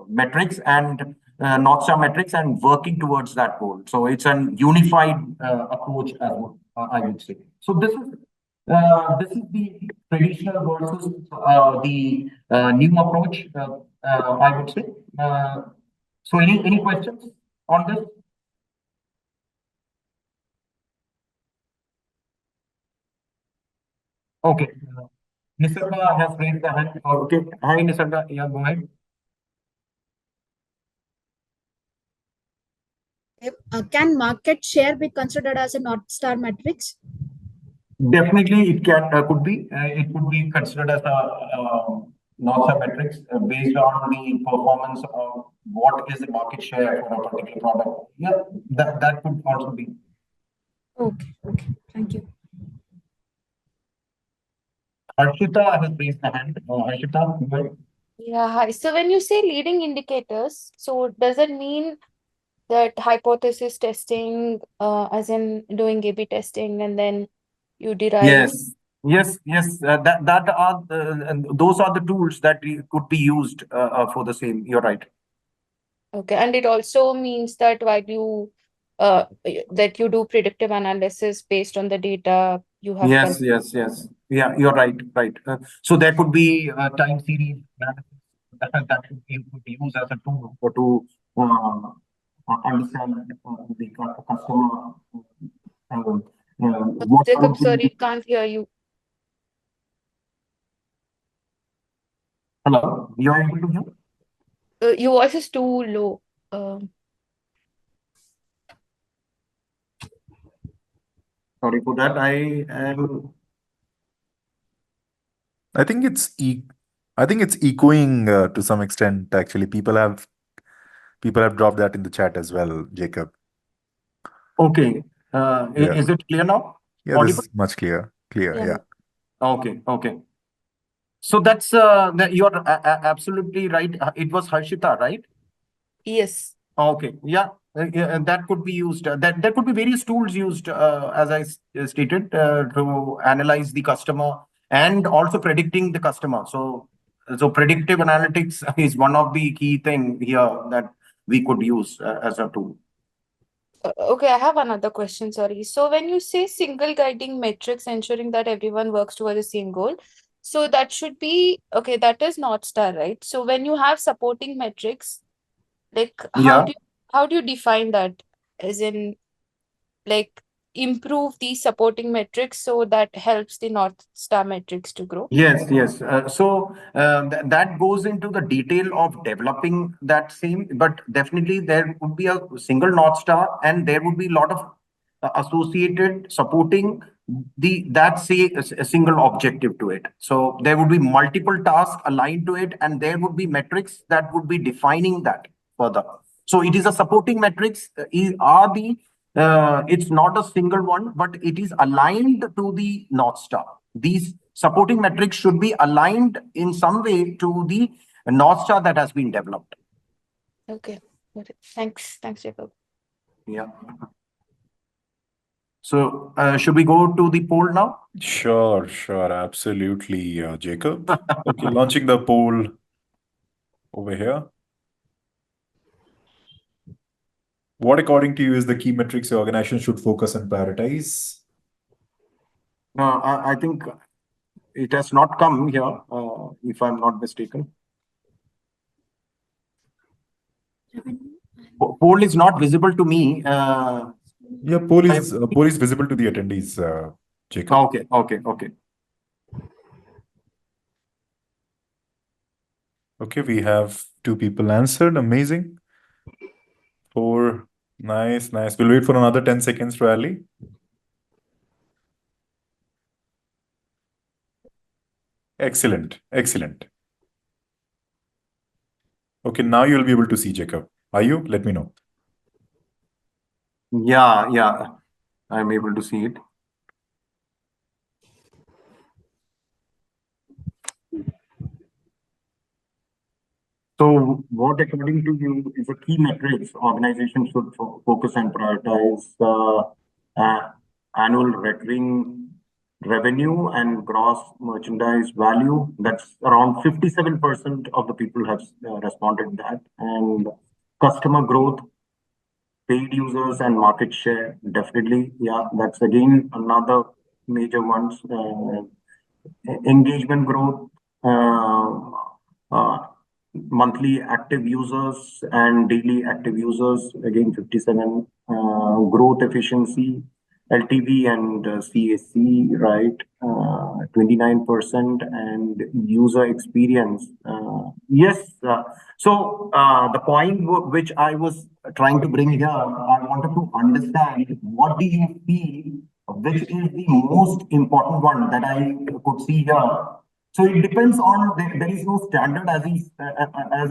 metrics and North Star metrics and working towards that goal. So it's an unified approach as well, I would say. So this is the traditional versus the new approach, I would say. So any questions on this? Okay. Nisarga has raised the hand. Okay. Hi, Nisarga. Yeah, go ahead. Can market share be considered as a North Star matrix? Definitely, it can could be. It could be considered as a North Star metrics based on the performance of what is the market share for a particular product. Yeah, that could also be. Okay. Thank you. Harshita has raised the hand. Harshita, go ahead. Yeah, hi. So when you say leading indicators, so does it mean that hypothesis testing, as in doing A/B testing, and then you derive? Yes. That are those are the tools that could be used for the same. You're right. Okay, and it also means that while you that you do predictive analysis based on the data you have Yes. Yeah, you're right. So there could be time series analysis that you could use as a tool or to understand the customer. What Jacob, would be sorry, can't hear you. Hello, you are able to hear? Your voice is too low. Sorry for that. I am. I think it's echoing to some extent. Actually, people have dropped that in the chat as well, Jacob. Okay. Yeah. Is it clear now? Yeah, this Audible? is much clear. Clear. Yeah. Yeah. Okay. Okay. So that's you're absolutely right. It was Harshita, right? Yes. Okay. Yeah. Yeah, that could be used. That there could be various tools used, as I stated, to analyze the customer and also predicting the customer. So predictive analytics is one of the key thing here that we could use as a tool. Okay, I have another question, sorry. So when you say single guiding metrics ensuring that everyone works toward the same goal, so that should be okay, that is North Star, right? So when you have supporting metrics, like Yeah. how do you define that? As in, like, improve the supporting metrics so that helps the North Star metrics to grow. Yes, yes. That goes into the detail of developing that same, but definitely there would be a single North Star, and there would be a lot of associated supporting the that say a single objective to it. So there would be multiple tasks aligned to it, and there would be metrics that would be defining that further. So it is a supporting metrics are the it's not a single one, but it is aligned to the North Star. These supporting metrics should be aligned in some way to the North Star that has been developed. Okay, got it. Thanks, Jacob. Yeah. So should we go to the poll now? Sure, absolutely, Jacob. Okay, launching the poll over here. What, according to you, is the key metrics your organization should focus and prioritize? I think it has not come here, if I'm not mistaken. Poll is not visible to me. Yeah, poll is visible to the attendees, Jacob. Okay. Okay, we have 2 people answered. Amazing. 4. Nice. We'll wait for another 10 seconds, Rally. Excellent. Okay, now you'll be able to see, Jacob. Are you? Let me know. Yeah. I'm able to see it. So what, according to you, is a key metrics organizations should focus and prioritize annual recurring revenue and gross merchandise value? That's around 57% of the people have responded that. And customer growth, paid users and market share, definitely. Yeah, that's again another major ones. Engagement growth, uh, monthly active users and daily active users, again 57. Growth efficiency, LTV and CAC, right? 29%, and user experience. Yes. The point which I was trying to bring here, I wanted to understand what do you feel, which is the most important one that I could see here. So it depends on, there is no standard as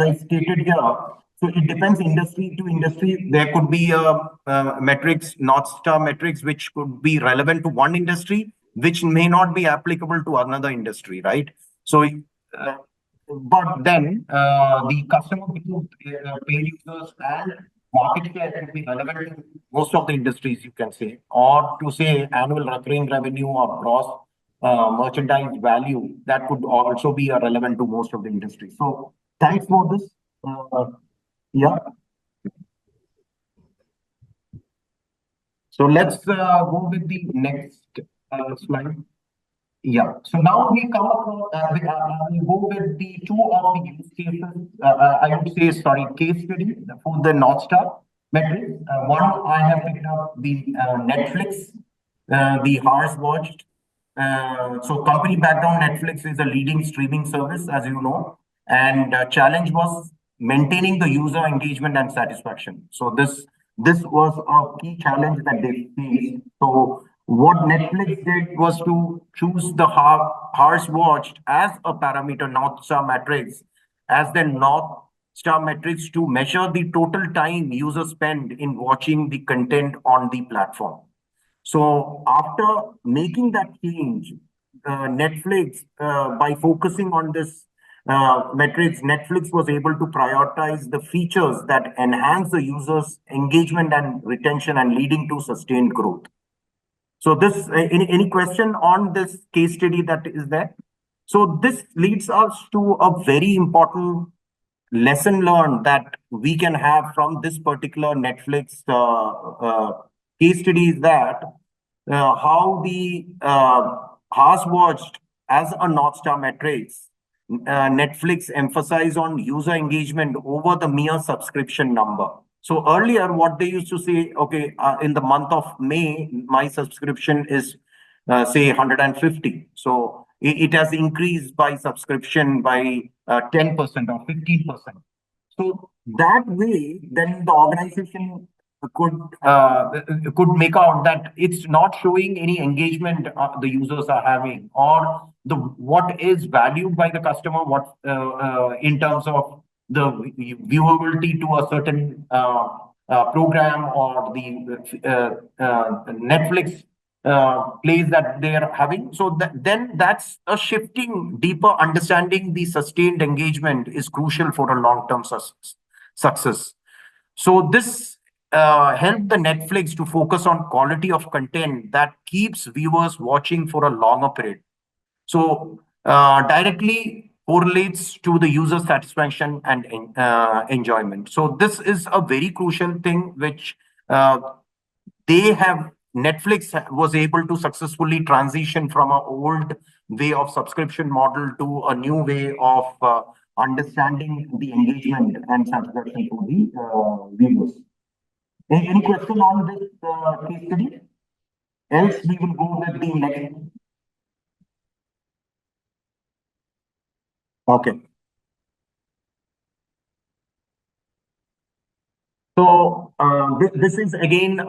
I stated here. So it depends industry to industry. There could be metrics, North Star metrics, which could be relevant to one industry, which may not be applicable to another industry, right? So, but then the customer growth, paid users and market share could be relevant to most of the industries, you can say, or to say annual recurring revenue or gross merchandise value, that could also be relevant to most of the industries. So thanks for this. Yeah. So let's go with the next slide. Yeah. So now we come across, we go with the 2 of the use cases. I would say, sorry, case study for the North Star metrics. One, I have picked up the Netflix, the hours watched. So company background, Netflix is a leading streaming service, as you know. and challenge was maintaining the user engagement and satisfaction. So this was a key challenge that they faced. So what Netflix did was to choose the hours watched as a parameter, North Star metrics, as the North Star metrics to measure the total time users spend in watching the content on the platform. So after making that change, Netflix, by focusing on this metrics, Netflix was able to prioritize the features that enhance the users' engagement and retention and leading to sustained growth. So this, any question on this case study that is there? So this leads us to a very important lesson learned that we can have from this particular Netflix case study is that how the hours watched as a North Star metrics, Netflix emphasize on user engagement over the mere subscription number. So earlier, what they used to say, okay, in the month of May, my subscription is say 150. So it has increased by subscription by 10% or 15%. So that way, then the organization could could make out that it's not showing any engagement the users are having, or the what is valued by the customer, what in terms of the viewability to a certain program or the Netflix plays that they are having. So then that's a shifting deeper understanding. The sustained engagement is crucial for a long-term success. So this helped the Netflix to focus on quality of content that keeps viewers watching for a longer period. So directly correlates to the user satisfaction and enjoyment. So this is a very crucial thing which they have Netflix was able to successfully transition from an old way of subscription model to a new way of understanding the engagement and satisfaction for the viewers. Any question on this case study? Else we will go with the next. Okay. So this is again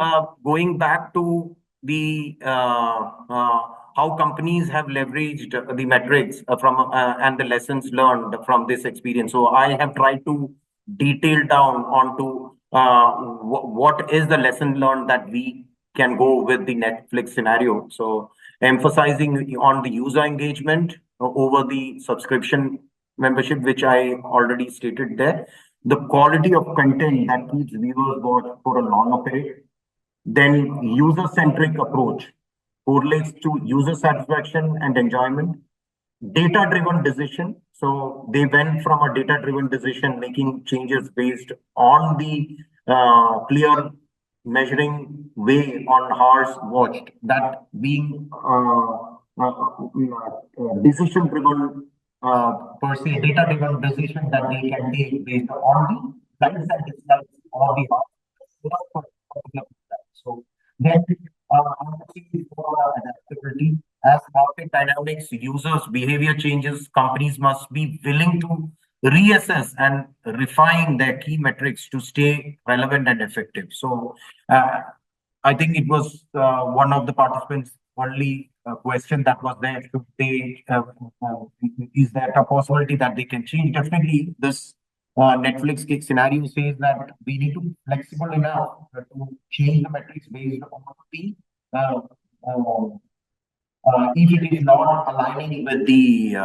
going back to the how companies have leveraged the metrics from and the lessons learned from this experience. So I have tried to detail down onto what is the lesson learned that we can go with the Netflix scenario. So emphasizing on the user engagement over the subscription membership, which I already stated there, the quality of content that keeps viewers watch for a longer period. Then user-centric approach correlates to user satisfaction and enjoyment. Data-driven decision. So they went from a data-driven decision making changes based on the clear measuring way on hours watched. That being decision-driven per se, data-driven decision that they can take based on the likes and dislikes of the hours. So then I'm looking for adaptability. As market dynamics, users' behavior changes, companies must be willing to reassess and refine their key metrics to stay relevant and effective. So I think it was one of the participants' only question that was there. Should they, is there a possibility that they can change? Definitely, this Netflix case scenario says that we need to be flexible enough to change the metrics based on the uh, uh, if it is not aligning with the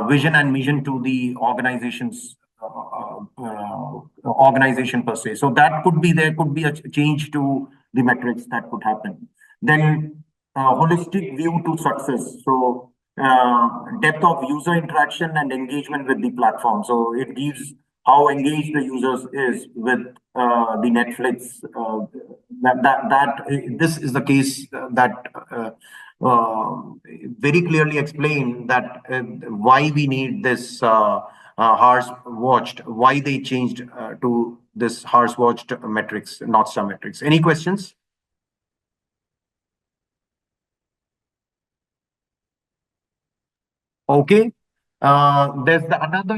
vision and mission to the organization per se. So that could be, there could be a change to the metrics that could happen. Then holistic view to success. So depth of user interaction and engagement with the platform. So it gives how engaged the users is with the Netflix. This is the case that very clearly explain that why we need this hours watched, why they changed to this hours watched metrics, North Star metrics. Any questions? Okay. There's another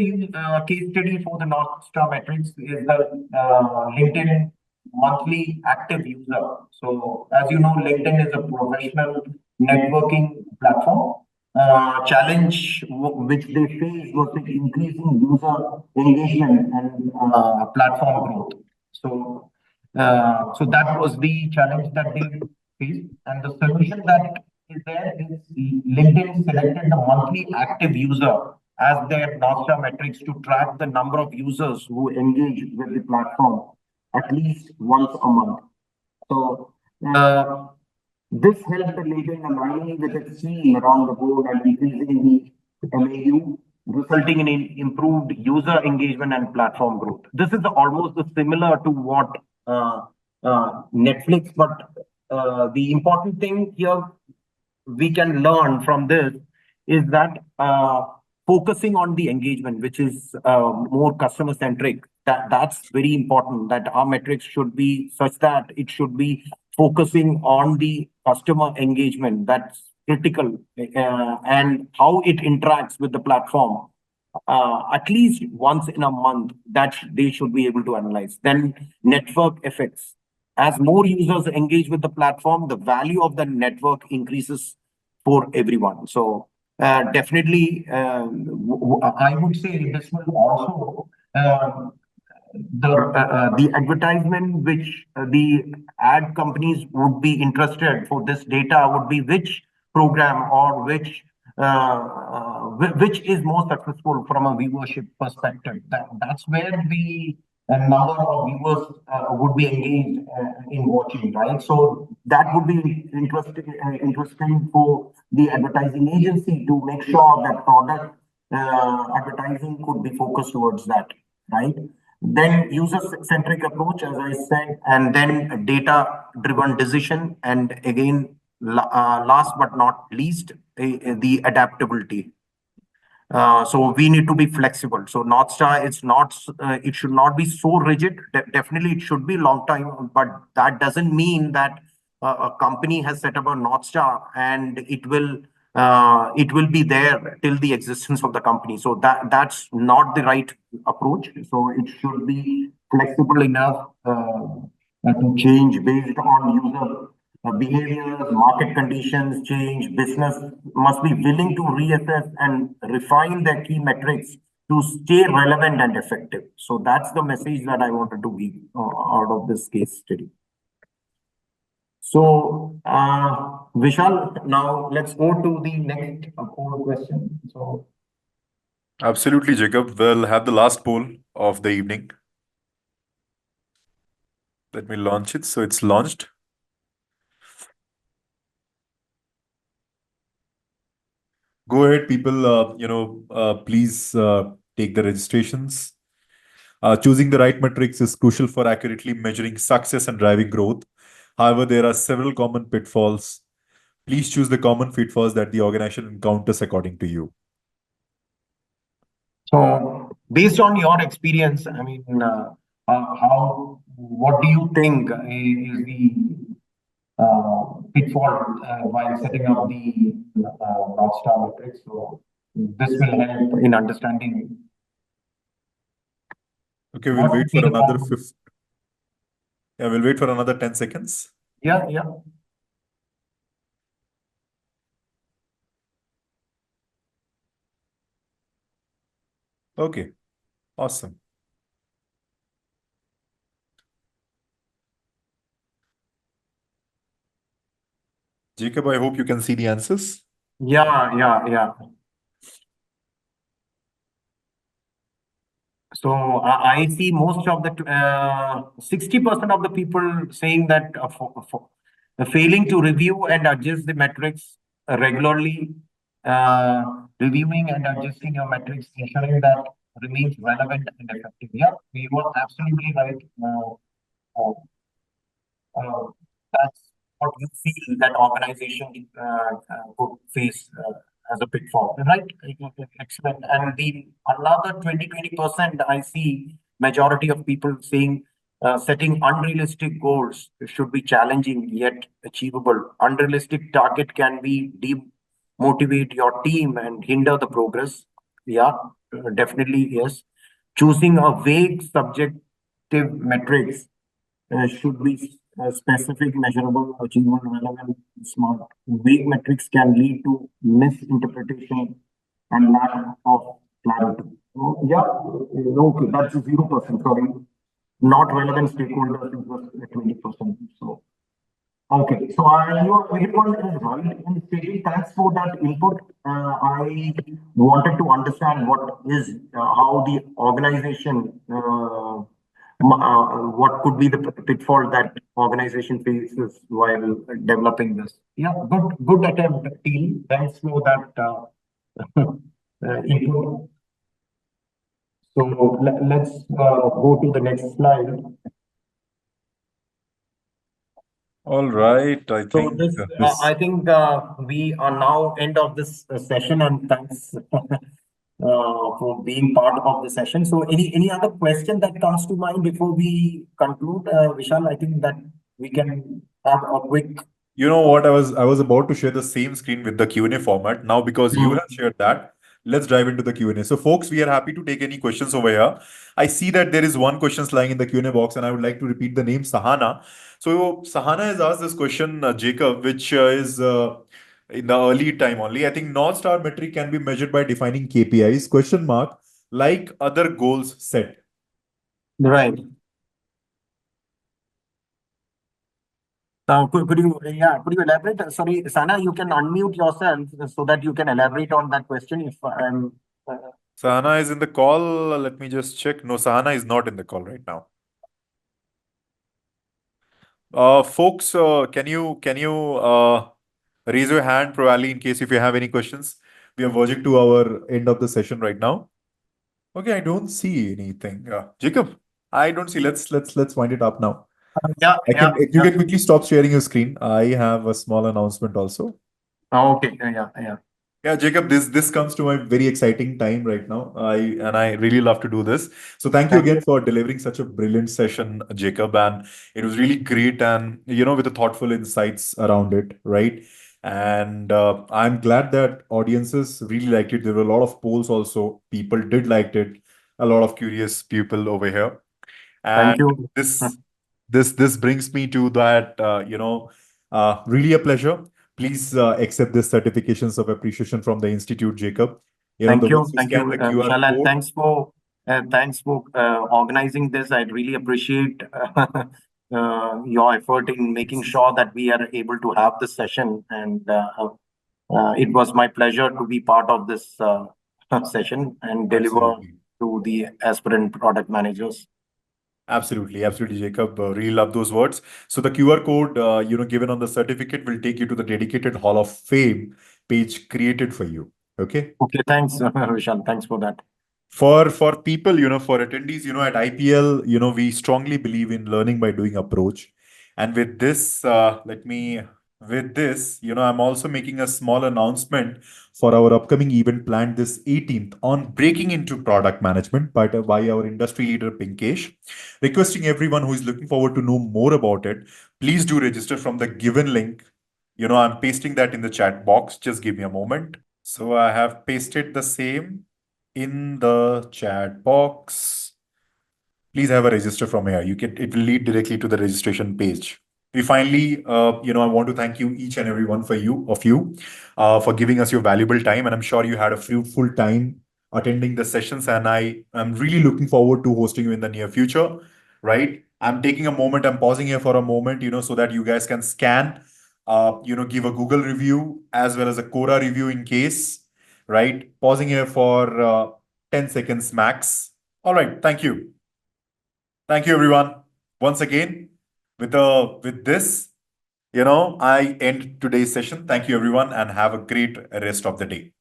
case study for the North Star metrics is the LinkedIn monthly active user. So as you know, LinkedIn is a professional networking platform. Challenge which they faced was the increasing user engagement and platform growth. So that was the challenge that they faced, and the solution that is there is LinkedIn selected the monthly active user as their North Star metrics to track the number of users who engage with the platform at least once a month. So this helped the LinkedIn aligning with its team around the board and increasing the MAU, resulting in improved user engagement and platform growth. This is almost similar to what Netflix, but the important thing here we can learn from this is that focusing on the engagement, which is more customer centric, that's very important. That our metrics should be such that it should be focusing on the customer engagement. That's critical, and how it interacts with the platform. At least once in a month, that they should be able to analyze. Then network effects. As more users engage with the platform, the value of the network increases for everyone. So definitely, I would say this will also the advertisement which the ad companies would be interested for this data would be which program or which is more successful from a viewership perspective. That's where the number of viewers would be engaged in watching, right? So that would be interesting for the advertising agency to make sure that product advertising could be focused towards that, right? Then user-centric approach, as I said, and then data-driven decision, and again, last but not least, the adaptability. So we need to be flexible. So North Star, it should not be so rigid. Definitely, it should be long time, but that doesn't mean that a company has set up a North Star and it will be there till the existence of the company. So that's not the right approach. So it should be flexible enough to change based on user behaviors, market conditions change. Business must be willing to reassess and refine their key metrics to stay relevant and effective. So that's the message that I wanted to give out of this case study. So, Vishal, now let's go to the next poll question. So, Absolutely, Jacob. We'll have the last poll of the evening. Let me launch it. So it's launched. Go ahead, people. Please take the registrations. Choosing the right metrics is crucial for accurately measuring success and driving growth. However, there are several common pitfalls. Please choose the common pitfalls that the organization encounters according to you. so based on your experience, I mean, what do you think is the pitfall while setting up the North Star metrics? So this will help in understanding. Okay, we'll wait for another we'll wait for another 10 seconds. Yeah. Okay, awesome. Jacob, I hope you can see the answers. Yeah. So I see most of the 60% of the people saying that failing to review and adjust the metrics regularly, reviewing and adjusting your metrics, ensuring that remains relevant and effective. Yeah, you were absolutely right. Uh, uh, that's what you feel that organization could face as a pitfall, right? Excellent. And the another 20% I see majority of people saying setting unrealistic goals should be challenging yet achievable. Unrealistic target can be demotivate your team and hinder the progress. Yeah, definitely yes. Choosing a vague subjective metrics should be specific, measurable, achievable, relevant, smart. Vague metrics can lead to misinterpretation and lack of clarity. So, yeah, okay, that's 0%. Sorry, not relevant stakeholders is just 20%. So, okay, so everyone is right in stating. Thanks for that input. I wanted to understand what is how the organization, what could be the pitfall that organization faces while developing this. Yeah, good attempt, team. Thanks for that input. So let's go to the next slide. All right. I So think this, this. I think we are now end of this session, and thanks for being part of the session. So any other question that comes to mind before we conclude, Vishal? I think that we can have a quick. You know what? I was about to share the same screen with the Q&A format. Now, because you Hmm. have shared that, let's dive into the Q&A. So, folks, we are happy to take any questions over here. I see that there is one question lying in the Q&A box, and I would like to repeat the name Sahana. So, Sahana has asked this question, Jacob, which is in the early time only. I think North Star metric can be measured by defining KPIs, question mark, like other goals set. Right. Could you, yeah, could you elaborate? Sorry, Sana, you can unmute yourself so that you can elaborate on that question if I'm. Uh, Sahana is in the call. Let me just check. No, Sahana is not in the call right now. Folks, can you raise your hand probably in case if you have any questions? We are verging to our end of the session right now. Okay, I don't see anything. Jacob, I don't see. Let's wind it up now. yeah, I yeah, can you yeah. can quickly stop sharing your screen. I have a small announcement also. Okay, yeah, yeah. Yeah, Jacob, this comes to my very exciting time right now. I really love to do this. So thank you Thank again for delivering such a brilliant session, Jacob. And it was really great and with the thoughtful insights around it, right? And I'm glad that audiences really liked it. There were a lot of polls also. People did liked it. A lot of curious people over here. thank And you. this brings me to that really a pleasure. Please accept this certifications of appreciation from the Institute, Jacob. The ones who Thank scan you, the QR Vishal, and code. thanks for organizing this. I really appreciate your effort in making sure that we are able to have this session, and it was my pleasure to be part of this session and deliver Absolutely. to the aspirant product managers. Absolutely, absolutely, Jacob. Really love those words. So the QR code, given on the certificate will take you to the dedicated Hall of Fame page created for you. Okay. Okay, thanks, Vishal. Thanks for that. For people, for attendees, at IPL, we strongly believe in learning by doing approach. And with this, I'm also making a small announcement for our upcoming event planned this 18th on breaking into product management by our industry leader Pinkesh. Requesting everyone who is looking forward to know more about it, please do register from the given link. I'm pasting that in the chat box. Just give me a moment. So I have pasted the same in the chat box. Please have a register from here. It will lead directly to the registration page. We finally, I want to thank you each and every one of you for giving us your valuable time, and I'm sure you had a fruitful time attending the sessions, and I am really looking forward to hosting you in the near future. Right? I'm taking a moment. I'm pausing here for a moment, so that you guys can scan, give a Google review as well as a Quora review in case. Right? Pausing here for 10 seconds max. All right. Thank you. Thank you, everyone. Once again, with this, I end today's session. Thank you, everyone, and have a great rest of the day.